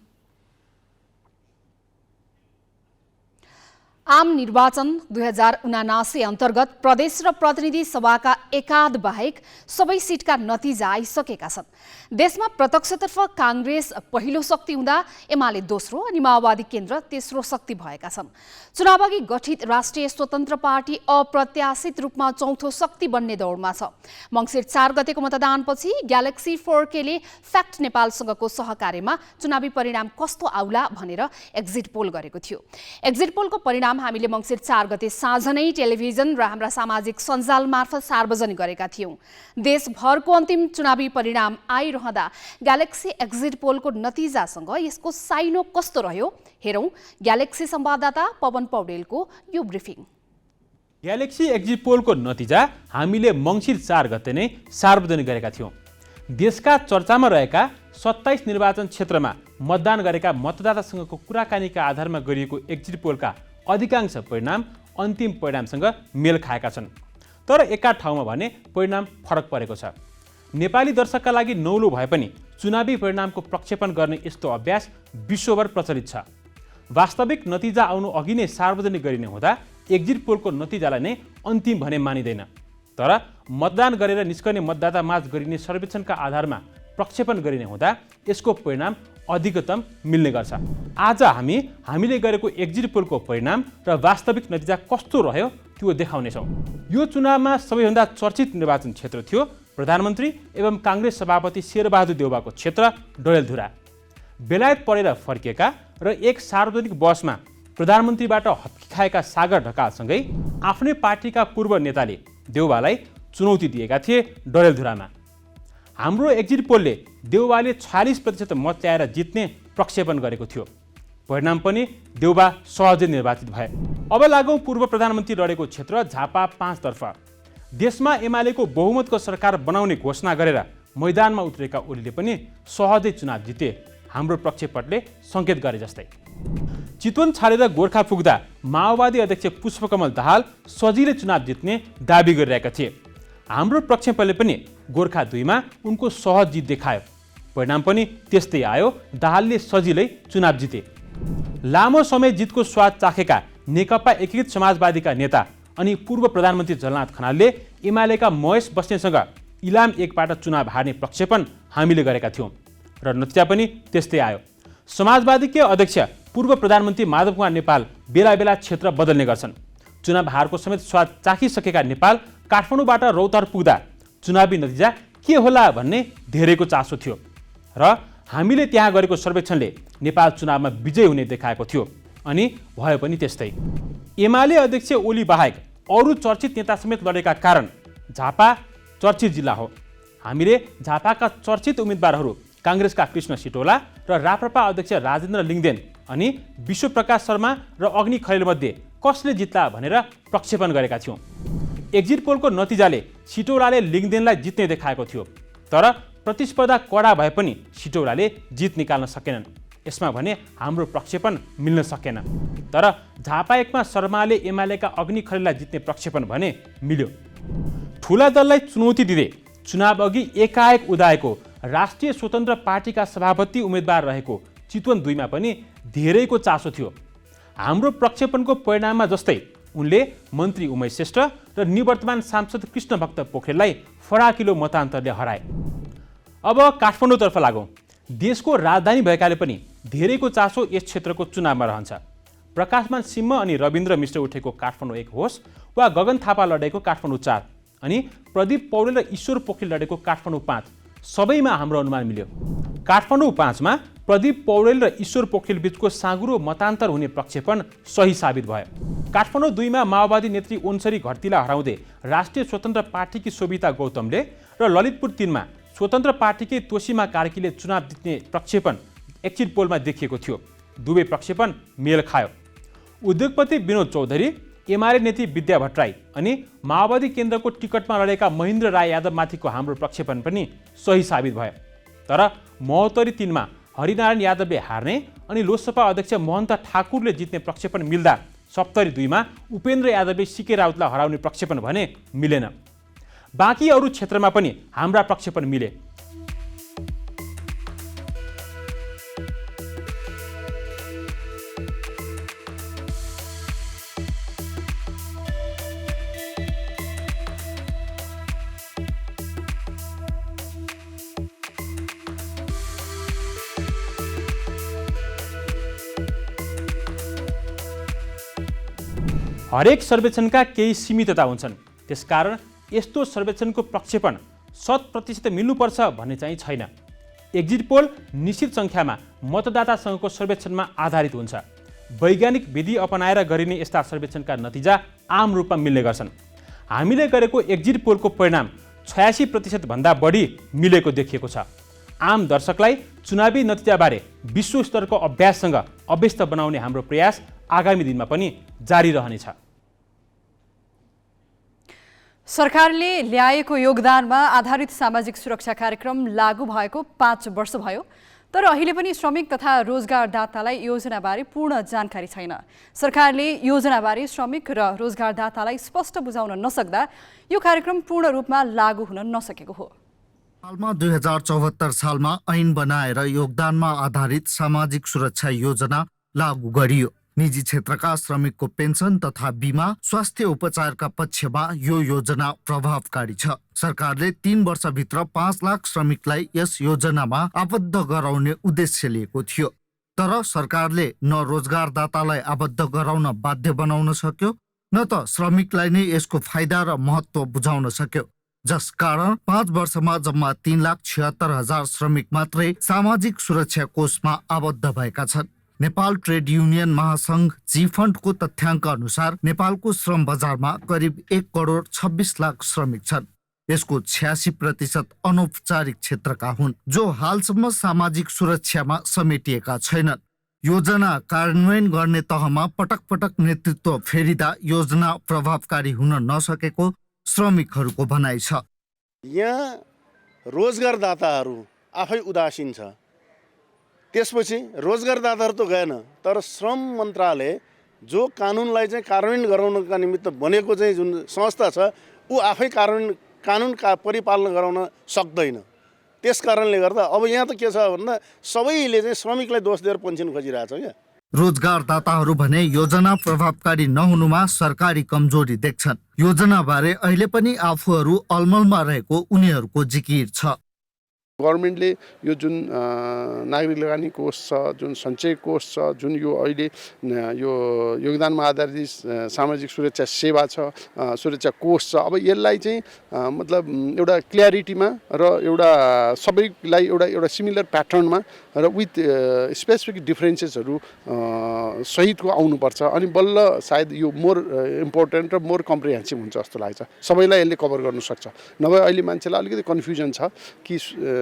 आम निर्वाचन 2079 अन्तर्गत प्रदेश र प्रतिनिधि सभाका एकाध बाहेक सबै सिटका नतिजा आइसकेका छन्। देशमा प्रत्यक्षतर्फ काङ्ग्रेस पहिलो शक्ति हुँदा एमाले दोस्रो अनि माओवादी केन्द्र तेस्रो शक्ति भएका छन्। चुनावअघि गठित राष्ट्रिय स्वतन्त्र पार्टी अप्रत्याशित रूपमा चौथो शक्ति बन्ने दौडमा छ। मङ्सिर 4 गतेको मतदानपछि ग्यालेक्सी 4Kले फ्याक्ट नेपालसँगको सहकार्यमा चुनावी परिणाम कस्तो आउला भनेर एक्जिट पोल गरेको थियो। एक्जिट पोलको परिणाम हामीले मङ्सिर 4 गते साँझ नै टेलिभिजन र हाम्रा सामाजिक सञ्जाल मार्फत सार्वजनिक गरेका थियौं। देशभरको अन्तिम चुनावी परिणाम आइरहँदा ग्यालेक्सी एक्जिट पोलको नतिजासँग यसको साइनो कस्तो रह्यो हेरौं ग्यालेक्सी संवाददाता पवन पौडेलको यो ब्रिफिङ। ग्यालेक्सी एक्जिट पोलको नतिजा हामीले मङ्सिर 4 गते नै सार्वजनिक गरेका थियौं। देशका चर्चामा रहेका 27 निर्वाचन क्षेत्रमा मतदान गरेका मतदातासँगको कुराकानीका आधारमा गरिएको एक्जिट पोलका अधिकांश परिणाम अन्तिम परिणामसँग मेल खाएका छन्। तर एका ठाउँमा भने परिणाम फरक परेको छ। नेपाली दर्शकका लागि नौलो भए पनि चुनावी परिणामको प्रक्षेपण गर्ने यस्तो अभ्यास विश्वभर प्रचलित छ। वास्तविक नतिजा आउनु अघि नै सार्वजनिक गरिने हुँदा एक्जिट पोलको नतिजालाई नै अन्तिम भने मानिँदैन। तर मतदान गरेर निस्कने मतदाता माझ गरिने सर्वेक्षणका आधारमा प्रक्षेपण गरिने हुँदा यसको परिणाम अधिकतम मिल्ने गर्छ। आज हामीले गरेको एक्जिट पोलको परिणाम र वास्तविक नतिजा कस्तो रह्यो त्यो देखाउनेछौँ। यो चुनावमा सबैभन्दा चर्चित निर्वाचन क्षेत्र थियो प्रधानमन्त्री एवं काङ्ग्रेस सभापति शेरबहादुर देउवाको क्षेत्र डडेलधुरा। बेलायत पढेर फर्किएका र एक सार्वजनिक बसमा प्रधानमन्त्रीबाट हत्की खाएका सागर ढकालसँगै आफ्नै पार्टीका पूर्व नेताले देउवालाई चुनौती दिएका थिए डडेलधुरामा। हाम्रो एक्जिट पोलले देउवाले 46% मत ल्याएर जित्ने प्रक्षेपण गरेको थियो। परिणाम पनि देउवा सहजै निर्वाचित भए। अब लागौँ पूर्व प्रधानमन्त्री लडेको क्षेत्र झापा 5 तर्फ। देशमा एमालेको बहुमतको सरकार बनाउने घोषणा गरेर मैदानमा उत्रेका ओलीले पनि सहजै चुनाव जिते, हाम्रो प्रक्षेपणले सङ्केत गरे जस्तै। चितवन छाडेर गोर्खा पुग्दा माओवादी अध्यक्ष पुष्पकमल दाहाल सजिलै चुनाव जित्ने दाबी गरिरहेका थिए। हाम्रो प्रक्षेपणले पनि गोर्खा 2 मा उनको सहज जित देखायो। परिणाम पनि त्यस्तै आयो, दाहालले सजिलै चुनाव जिते। लामो समय जितको स्वाद चाखेका नेकपा एकीकृत समाजवादीका नेता अनि पूर्व प्रधानमन्त्री झलनाथ खनालले एमालेका महेश बस्नेतसँग इलाम 1 बाट चुनाव हार्ने प्रक्षेपण हामीले गरेका थियौँ र नतिजा पनि त्यस्तै आयो। समाजवादीकै अध्यक्ष पूर्व प्रधानमन्त्री माधव कुमार नेपाल बेला बेला क्षेत्र बदल्ने गर्छन्। चुनाव हारको समेत स्वाद चाखिसकेका नेपाल काठमाडौँबाट रौतहट पुग्दा चुनावी नतिजा के होला भन्ने धेरैको चासो थियो र हामीले त्यहाँ गरेको सर्वेक्षणले नेपाल चुनावमा विजय हुने देखाएको थियो अनि भयो पनि त्यस्तै। एमाले अध्यक्ष ओली बाहेक अरू चर्चित नेता समेत लडेका कारण झापा चर्चित जिल्ला हो। हामीले झापाका चर्चित उम्मेदवारहरू काङ्ग्रेसका कृष्ण सिटौला र राप्रपा अध्यक्ष राजेन्द्र लिङदेन अनि विश्वप्रकाश शर्मा र अग्नि खरेलमध्ये कसले जित्ला भनेर प्रक्षेपण गरेका थियौँ। एक्जिट पोलको नतिजाले सिटौलाले लिङदेनलाई जित्ने देखाएको थियो, तर प्रतिस्पर्धा कडा भए पनि सिटौलाले जित निकाल्न सकेनन्। यसमा भने हाम्रो प्रक्षेपण मिल्न सकेन। तर झापा 1 मा शर्माले एमालेका अग्नि खरेललाई जित्ने प्रक्षेपण भने मिल्यो। ठुला दललाई चुनौती दिँदै चुनाव अघि एकाएक उदाएको राष्ट्रिय स्वतन्त्र पार्टीका सभापति उम्मेदवार रहेको चितवन 2 मा पनि धेरैको चासो थियो। हाम्रो प्रक्षेपणको परिणाममा जस्तै उनले मन्त्री उमेश श्रेष्ठ र निवर्तमान सांसद कृष्णभक्त पोखरेललाई फराकिलो मतान्तरले हराए। अब काठमाडौँतर्फ लागौँ। देशको राजधानी भएकाले पनि धेरैको चासो यस क्षेत्रको चुनावमा रहन्छ। प्रकाशमान सिंह अनि रविन्द्र मिश्र उठेको काठमाडौँ 1 होस् वा गगन थापा लडेको काठमाडौँ 4 अनि प्रदीप पौडेल र ईश्वर पोखरेल लडेको काठमाडौँ 5 सबैमा हाम्रो अनुमान मिल्यो। काठमाडौँ 5 मा प्रदीप पौडेल र ईश्वर पोखरेल बीचको साँगुरो मतान्तर हुने प्रक्षेपण सही साबित भयो। काठमाडौँ 2 मा माओवादी नेत्री ओन्सरी घरतीलाई हराउँदै राष्ट्रिय स्वतन्त्र पार्टीकी शोभिता गौतमले र ललितपुर 3 मा स्वतन्त्र पार्टीकै तोसीमा कार्कीले चुनाव जित्ने प्रक्षेपण एक्जिट पोलमा देखिएको थियो। दुवै प्रक्षेपण मेल खायो। उद्योगपति विनोद चौधरी, एमाले नेत्री विद्या भट्टराई अनि माओवादी केन्द्रको टिकटमा लडेका महेन्द्र राय यादवमाथिको हाम्रो प्रक्षेपण पनि सही साबित भयो। तर महोत्तरी 3 मा हरिनारायण यादवले हार्ने अनि लोकसभा अध्यक्ष महन्त ठाकुरले जित्ने प्रक्षेपण मिल्दा सप्तरी 2 मा उपेन्द्र यादवले सिके राउतलाई हराउने प्रक्षेपण भने मिलेन। बाँकी अरू क्षेत्रमा पनि हाम्रा प्रक्षेपण मिले। हरेक सर्वेक्षणका केही सीमितता हुन्छन्। त्यसकारण यस्तो सर्वेक्षणको प्रक्षेपण 100% मिल्नुपर्छ भन्ने चाहिँ छैन। एक्जिट पोल निश्चित सङ्ख्यामा मतदातासँगको सर्वेक्षणमा आधारित हुन्छ। वैज्ञानिक विधि अपनाएर गरिने यस्ता सर्वेक्षणका नतिजा आम रूपमा मिल्ने गर्छन्। हामीले गरेको एक्जिट पोलको परिणाम 86% भन्दा बढी मिलेको देखिएको छ। आम दर्शकलाई चुनावी नतिजाबारे विश्व स्तरको अभ्याससँग अभ्यस्त बनाउने हाम्रो प्रयास आगामी दिनमा पनि जारी रहनेछ। सरकारले ल्याएको योगदानमा आधारित सामाजिक सुरक्षा कार्यक्रम लागू भएको 5 वर्ष भयो, तर अहिले पनि श्रमिक तथा रोजगारदातालाई योजनाबारे पूर्ण जानकारी छैन। सरकारले योजनाबारे श्रमिक र रोजगारदातालाई स्पष्ट बुझाउन नसक्दा यो कार्यक्रम पूर्ण रूपमा लागू हुन नसकेको हो। हालमा 2074 सालमा ऐन बनाएर योगदानमा आधारित सामाजिक सुरक्षा योजना लागू गरियो। निजी क्षेत्रका श्रमिकको पेन्सन तथा बिमा, स्वास्थ्य उपचारका पक्षमा यो योजना प्रभावकारी छ। सरकारले 3 वर्षभित्र 5 लाख श्रमिकलाई यस योजनामा आबद्ध गराउने उद्देश्य लिएको थियो। तर सरकारले न रोजगारदातालाई आबद्ध गराउन बाध्य बनाउन सक्यो, न त श्रमिकलाई नै यसको फाइदा र महत्त्व बुझाउन सक्यो। जसकारण 5 वर्षमा जम्मा 3,76,000 श्रमिक मात्रै सामाजिक सुरक्षा कोषमा आबद्ध भएका छन्। नेपाल ट्रेड युनियन महासंघ जी-फन्डको तथ्याङ्क अनुसार नेपालको श्रम बजारमा करिब 1 करोड 26 लाख श्रमिक छन्। यसको 86% अनौपचारिक क्षेत्रका हुन्, जो हालसम्म सामाजिक सुरक्षामा समेटिएका छैनन्। योजना कार्यान्वयन गर्ने तहमा पटक पटक नेतृत्व फेरिँदा योजना प्रभावकारी हुन नसकेको श्रमिकहरूको भनाइ छ। यहाँ रोजगारदाताहरू आफै उदासीन छ। त्यसपछि रोजगारदाताहरू त गएन, तर श्रम मन्त्रालय जो कानुनलाई चाहिँ कार्यान्वयन गराउनका निमित्त बनेको चाहिँ जुन संस्था छ ऊ आफै कानुन परिपालन गराउन सक्दैन। त्यस कारणले गर्दा अब यहाँ त के छ भन्दा सबैले चाहिँ श्रमिकलाई दोष दिएर पेन्सन खोजिरहेछ क्या। रोजगारदाताहरू भने योजना प्रभावकारी नहुनुमा सरकारी कमजोरी देख्छन्। योजनाबारे अहिले पनि आफूहरू अलमलमा रहेको उनीहरूको जिकिर छ। गभर्मेन्टले यो जुन नागरिक लगानी कोष छ, जुन सञ्चय कोष छ, जुन यो अहिले यो योगदानमा आधारित सामाजिक सुरक्षा सेवा छ, सुरक्षा कोष छ, अब यसलाई चाहिँ मतलब एउटा क्ल्यारिटीमा र एउटा सबैलाई एउटा सिमिलर प्याटर्नमा र विथ स्पेसिफिक डिफरेन्सेसहरू सहितको आउनुपर्छ। अनि बल्ल सायद यो मोर इम्पोर्टेन्ट र मोर कम्प्रिहेन्सिभ हुन्छ जस्तो लाग्छ। सबैलाई यसले कभर गर्न सक्छ। नभए अहिले मान्छेलाई अलिकति कन्फ्युजन छ कि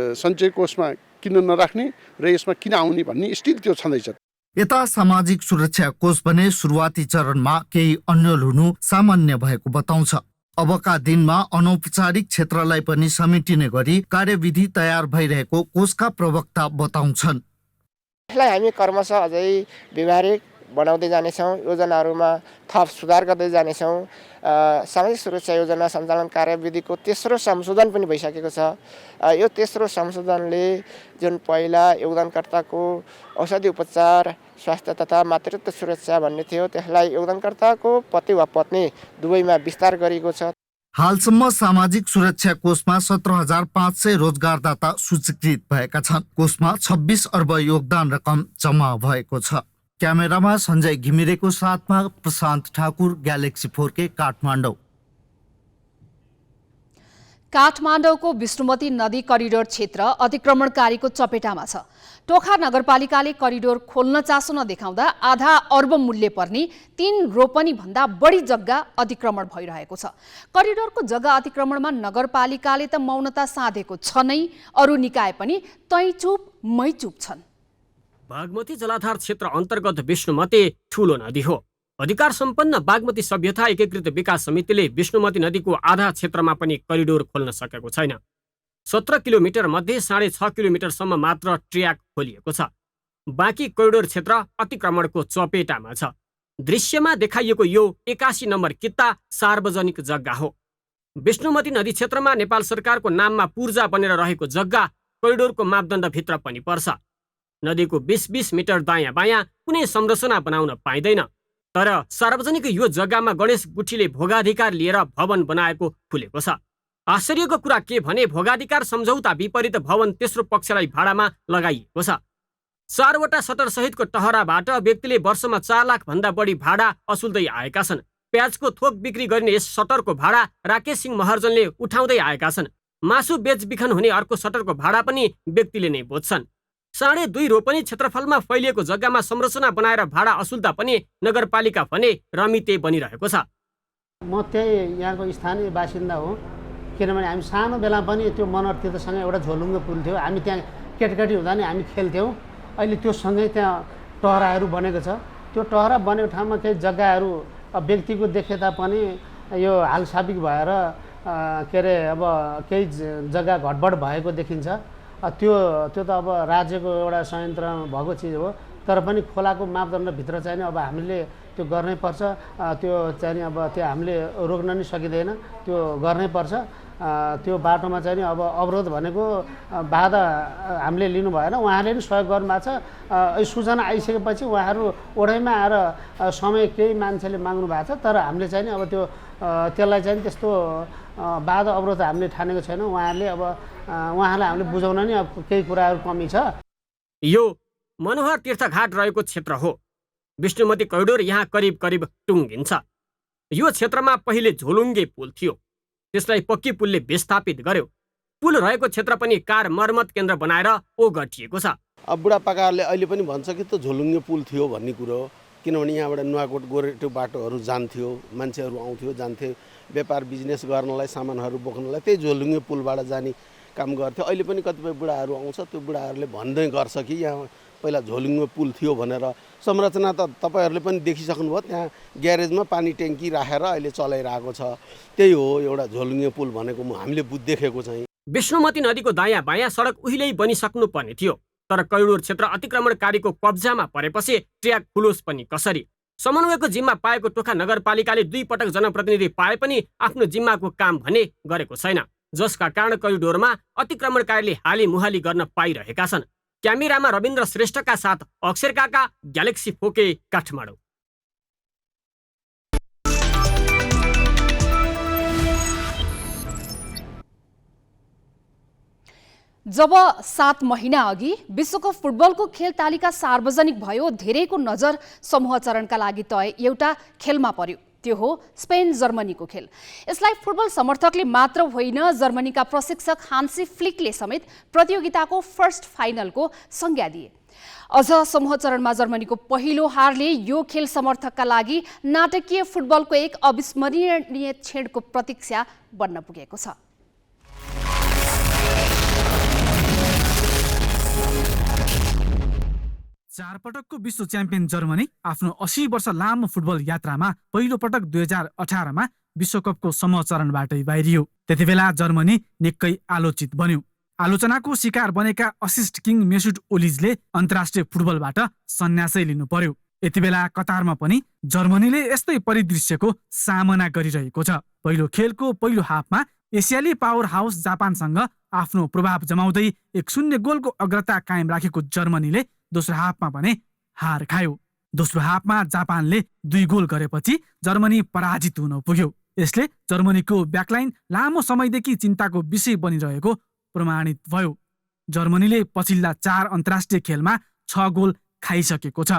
सञ्चय कोषमा किन नराख्ने र यसमा किन आउने भन्ने स्थिति त्यो छँदैछ। यता सामाजिक सुरक्षा कोष भने सुरुवाती चरणमा केही अन्यल हुनु सामान्य भएको बताउँछ। अबका दिनमा अनौपचारिक क्षेत्रलाई पनि समेटिने गरी कार्यविधि तयार भइरहेको कोषका प्रवक्ता बताउँछन्। यसलाई हामी क्रमशः अझै व्यवहारिक बनाउँदै जानेछौँ, योजनाहरूमा थप सुधार गर्दै जानेछौँ। सामाजिक सुरक्षा योजना सञ्चालन कार्यविधिको तेस्रो संशोधन पनि भइसकेको छ। यो तेस्रो संशोधनले जुन पहिला योगदानकर्ताको औषधि उपचार, स्वास्थ्य तथा मातृत्व सुरक्षा भन्ने थियो त्यसलाई योगदानकर्ताको पति वा पत्नी दुवैमा विस्तार गरिएको छ। हालसम्म सामाजिक सुरक्षा कोषमा 17,500 रोजगारदाता सूचीकृत भएका छन्। कोषमा 26 अर्ब योगदान रकम जम्मा भएको छ। क्यामेरामा सञ्जय घिमिरेको साथमा प्रशान्त ठाकुर, ग्यालेक्सी 4K, काठमाडौँ। काठमाडौँको विष्णुमती नदी करिडोर क्षेत्र अतिक्रमणकारीको चपेटामा छ। टोखा नगरपालिकाले करिडोर खोल्न चासो नदेखाउँदा आधा अर्ब मूल्य पर्ने 3 रोपनी भन्दा बढी जग्गा अतिक्रमण भइरहेको छ। करिडोरको जग्गा अतिक्रमणमा नगरपालिकाले त मौनता साधेको छ नै, अरू निकाय पनि तैचुप मैचुप छन्। बागमती जलाधार क्षेत्र अन्तर्गत विष्णुमती ठूलो नदी हो। अधिकार सम्पन्न बागमती सभ्यता एकीकृत विकास समितिले विष्णुमती नदीको आधा क्षेत्रमा पनि करिडोर खोल्न सकेको छैन। 17 किलोमिटर मध्ये 6.5 किलोमिटरसम्म मात्र ट्र्याक खोलिएको छ। बाँकी करिडोर क्षेत्र अतिक्रमणको चपेटामा छ। दृश्यमा देखाइएको यो 81 नम्बर कित्ता सार्वजनिक जग्गा हो। विष्णुमती नदी क्षेत्रमा नेपाल सरकारको नाममा पूर्जा बनेर रहेको जग्गा करिडोरको मापदण्डभित्र पनि पर्छ। नदीको 20-20 मिटर दायाँ बायाँ कुनै संरचना बनाउन पाइँदैन। तर सार्वजनिक यो जग्गामा गणेश गुठीले भोगाधिकार लिएर भवन बनाएको खुलेको छ। आश्चर्यको कुरा के भने भोगाधिकार सम्झौता विपरीत भवन तेस्रो पक्षलाई भाडामा लगाइएको छ। 4वटा सटर सहितको टहराबाट व्यक्तिले वर्षमा 4 लाख भन्दा बढी भाडा असुल्दै आएका छन्। प्याजको थोक बिक्री गरिने यस सटरको भाडा राकेश सिंह महर्जनले उठाउँदै आएका छन्। मासु बेचबिखन हुने अर्को सटरको भाडा पनि व्यक्तिले नै बोज्छन्। 2.5 रोपनी क्षेत्रफलमा फैलिएको जग्गामा संरचना बनाएर भाडा असुल्दा पनि नगरपालिका भने रमिते बनिरहेको छ। म त्यही यहाँको स्थानीय बासिन्दा हो, किनभने हामी सानो बेला पनि त्यो मनोहर तीर्थसँग एउटा झोलुङ्गे पुल थियो। हामी त्यहाँ केटकेटी हुँदा नि हामी खेल्थ्यौँ। अहिले त्यो सँगै त्यहाँ टहराहरू बनेको छ। त्यो टहरा बनेको ठाउँमा केही जग्गाहरू व्यक्तिको देखे तापनि यो हालसाबिक भएर के अरे अब केही जग्गा घटबड भएको देखिन्छ। त्यो त अब राज्यको एउटा संयन्त्रमा भएको चिज हो, तर पनि खोलाको मापदण्डभित्र चाहिँ अब हामीले त्यो गर्नै पर्छ। त्यो चाहिँ अब त्यो हामीले रोक्न नि सकिँदैन, त्यो गर्नै पर्छ। त्यो बाटोमा चाहिँ अब अवरोध भनेको बाधा हामीले लिनु भएन, उहाँले नि सहयोग गर्नुभएको छ। सूचना आइसकेपछि उहाँहरू ओढैमा आएर समय केही मान्छेले माग्नु भएको छ, तर हामीले चाहिँ अब त्यो त्यसलाई चाहिँ त्यस्तो बाधा अवरोध हामीले ठानेको छैन। उहाँहरूले अब उहाँलाई हामीले बुझाउन नि अब केही कुराहरू कमी छ। यो मनोहर तीर्थघाट रहेको क्षेत्र हो। विष्णुमती करिडोर यहाँ करिब करिब टुङ्गिन्छ। यो क्षेत्रमा पहिले झोलुङ्गे पुल थियो, त्यसलाई पक्की पुलले विस्थापित गर्यो। पुल रहेको क्षेत्र पनि कार मर्मत केन्द्र बनाएर ओगटिएको छ। अब बुढापाकाहरूले अहिले पनि भन्छ कि त झोलुङ्गे पुल थियो भन्ने कुरो हो, किनभने यहाँबाट नुवाकोट गोरेटो बाटोहरू जान्थ्यो, मान्छेहरू आउँथ्यो जान्थे, व्यापार बिजनेस गर्नलाई सामानहरू बोक्नलाई त्यही झोलुङ्गे पुलबाट जाने काम गर्थ्यो। अहिले पनि कतिपय बुढाहरू आउँछ, त्यो बुढाहरूले भन्दै गर्छ कि यहाँ पहिला झोलुङ्गे पुल थियो भनेर। संरचना त तपाईँहरूले पनि देखिसक्नुभयो, त्यहाँ ग्यारेजमा पानी ट्याङ्की राखेर अहिले चलाइरहेको छ। त्यही हो एउटा झोलुङ्गे पुल भनेको हामीले देखेको चाहिँ। विष्णुमती नदीको दायाँ बायाँ सडक उहिल्यै बनिसक्नु पर्ने थियो, तर करिडोर क्षेत्र अतिक्रमणकारीको कब्जामा परेपछि ट्र्याक खुलोस् पनि कसरी? समन्वयको जिम्मा पाएको टोखा नगरपालिकाले 2 पटक जनप्रतिनिधि पाए पनि आफ्नो जिम्माको काम भने गरेको छैन, जसका कारण करिडोरमा अतिक्रमणकारीले हाली मुहाली गर्न पाइरहेका छन्। क्यामेरामा रविन्द्र श्रेष्ठका साथ अक्षर काका, ग्यालेक्सी फोके, काठमाडौँ। जब 7 महिना अघि विश्वकप फुटबलको खेल तालिका सार्वजनिक भयो, धेरैको नजर समूह चरणका लागि तय एउटा खेलमा पर्यो। त्यो हो स्पेन जर्मनीको खेल। यसलाई फुटबल समर्थकले मात्र होइन, जर्मनीका प्रशिक्षक हान्सी फ्लिकले समेत प्रतियोगिताको फर्स्ट फाइनलको संज्ञा दिए। अझ समूह चरणमा जर्मनीको पहिलो हारले यो खेल समर्थकका लागि नाटकीय फुटबलको एक अविस्मरणीय क्षणको प्रतीक्षा बन्न पुगेको छ। चार पटकको विश्व च्याम्पियन जर्मनी आफ्नो 80 वर्ष लामो फुटबल यात्रामा पहिलो पटक 2018मा विश्वकपको समूह चरणबाटै बाहिरियो। त्यति बेला जर्मनी निकै आलोचित बन्यो। आलोचनाको शिकार बनेका असिस्ट किङ मेसुट ओलिजले अन्तर्राष्ट्रिय फुटबलबाट सन्यासै लिनु पर्यो। यति बेला कतारमा पनि जर्मनीले यस्तै परिदृश्यको सामना गरिरहेको छ। पहिलो खेलको पहिलो हाफमा एसियाली पावर हाउस जापानसँग आफ्नो प्रभाव जमाउँदै 1-0 गोलको अग्रता कायम राखेको जर्मनीले दोस्रो हाफमा भने हार खायो। दोस्रो हाफमा जापानले 2 गोल गरेपछि जर्मनी पराजित हुन पुग्यो। यसले जर्मनीको ब्याकलाइन लामो समयदेखि चिन्ताको विषय बनिरहेको प्रमाणित भयो। जर्मनीले पछिल्ला 4 अन्तर्राष्ट्रिय खेलमा 6 गोल खाइसकेको छ।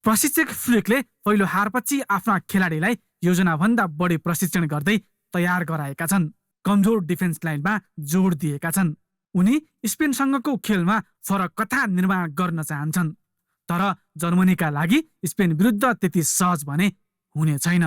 प्रशिक्षक फ्लिकले पहिलो हारपछि आफ्ना खेलाडीलाई योजनाभन्दा बढी प्रशिक्षण गर्दै तयार गराएका छन्। कमजोर डिफेन्स लाइनमा जोड दिएका छन्। उनी स्पेनसँगको खेलमा फरक कथा निर्माण गर्न चाहन्छन्, तर जर्मनीका लागि स्पेन विरुद्ध त्यति सहज भने हुने छैन।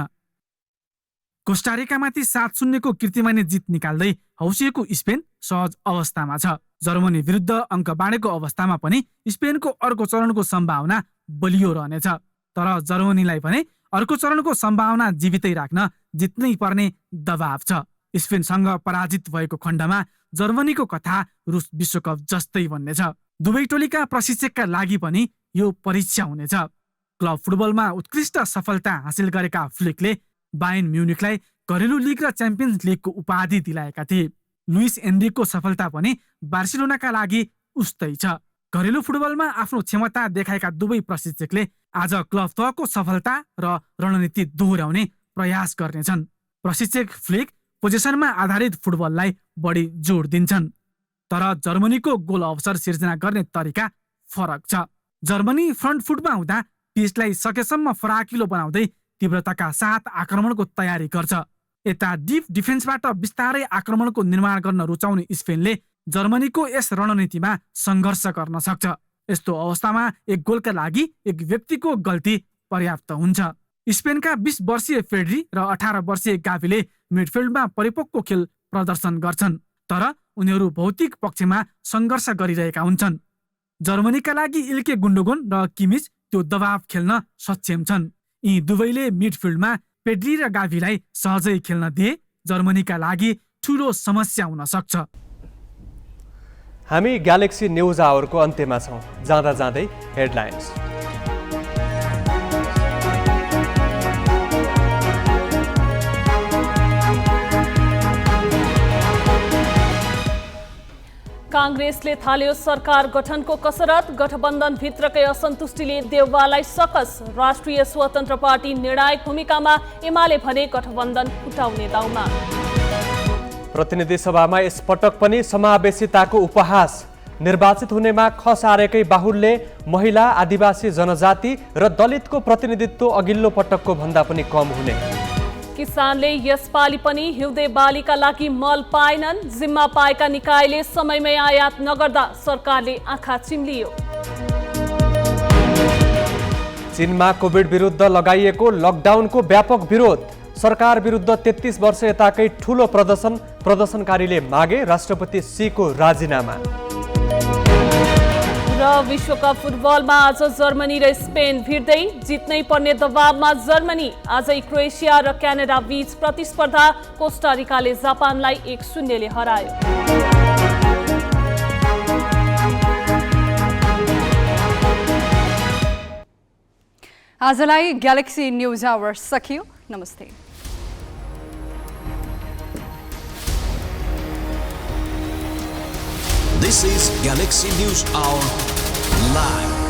कोस्टारिकामाथि 7-0 को कीर्तिमानी जित निकाल्दै हौसिएको स्पेन सहज अवस्थामा छ। जर्मनी विरुद्ध अङ्क बाँडेको अवस्थामा पनि स्पेनको अर्को चरणको सम्भावना बलियो रहनेछ, तर जर्मनीलाई भने अर्को चरणको सम्भावना जीवितै राख्न जित्नै पर्ने दबाव छ। स्पेनसँग पराजित भएको खण्डमा जर्मनीको कथा रुस विश्वकप जस्तै बन्नेछ। दुवै टोलीका प्रशिक्षकका लागि पनि यो परीक्षा हुनेछ। क्लब फुटबलमा उत्कृष्ट सफलता हासिल गरेका फ्लिकले बायर्न म्युनिखलाई घरेलु लिग र च्याम्पियन्स लिगको उपाधि दिलाएका थिए। लुइस एन्रिकको सफलता पनि बार्सिलोनाका लागि उस्तै छ। घरेलु फुटबलमा आफ्नो क्षमता देखाएका दुवै प्रशिक्षकले आज क्लब तहको सफलता र रणनीति दोहोर्याउने प्रयास गर्नेछन्। प्रशिक्षक फ्लिक पोजिसनमा आधारित फुटबललाई बढी जोड दिन्छन्, तर जर्मनीको गोल अवसर सिर्जना गर्ने तरिका फरक छ। जर्मनी फ्रन्ट फुटमा हुँदा पिचलाई सकेसम्म फराकिलो बनाउँदै तीव्रताका साथ आक्रमणको तयारी गर्छ। यता डिप डिफेन्सबाट बिस्तारै आक्रमणको निर्माण गर्न रुचाउने स्पेनले जर्मनीको यस रणनीतिमा सङ्घर्ष गर्न सक्छ। यस्तो अवस्थामा एक गोलका लागि एक व्यक्तिको गल्ती पर्याप्त हुन्छ। स्पेनका 20 वर्षीय फेड्री र 18 वर्षीय गाभीले मिडफिल्डमा परिपक्व खेल प्रदर्शन गर्छन्, तर उनीहरू भौतिक पक्षमा सङ्घर्ष गरिरहेका हुन्छन्। जर्मनीका लागि इल्के गुन्डोगन र किमिच त्यो दबाव खेल्न सक्षम छन्। यी दुवैले मिडफिल्डमा पेड्री र गाभीलाई सहजै खेल्न दिए जर्मनीका लागि ठूलो समस्या हुन सक्छ। हामी ग्यालेक्सी न्युज आवरको अन्त्यमा छौँ। जाँदा जाँदै हेडलाइन्स। काङ्ग्रेसले थाल्यो सरकार गठनको कसरत, गठबन्धनभित्रकै असन्तुष्टिले देउवालाई सकस। राष्ट्रिय स्वतन्त्र पार्टी निर्णायक भूमिकामा, एमाले भने गठबन्धन फुटाउने दाउमा। प्रतिनिधि सभामा यसपटक पनि समावेशिताको उपहास। निर्वाचित हुनेमा खसारेकै बाहुल्य, महिला, आदिवासी जनजाति र दलितको प्रतिनिधित्व अघिल्लो पटकको भन्दा पनि कम हुने। किसानले यसपालि पनि हिउँदे बालीका लागि मल पाएनन्। जिम्मा पाएका निकायले समयमै आयात नगर्दा सरकारले आँखा चिम्लियो। चीनमा कोभिड विरुद्ध लगाइएको लकडाउनको व्यापक विरोध। सरकार विरुद्ध 33 वर्ष यताकै ठूलो प्रदर्शनकारीले मागे राष्ट्रपति सीको राजीनामा। र विश्वकप फुटबलमा आज जर्मनी र स्पेन भिड्दै, जित्नै पर्ने दबावमा जर्मनी। आजै क्रोएसिया र क्यानाडा बीच प्रतिस्पर्धा। कोस्टारिकाले जापानलाई 1-0 ले हरायो। आजलाई ग्यालेक्सी न्युज आवर सकियो। नमस्ते। This is Galaxy News Hour Live.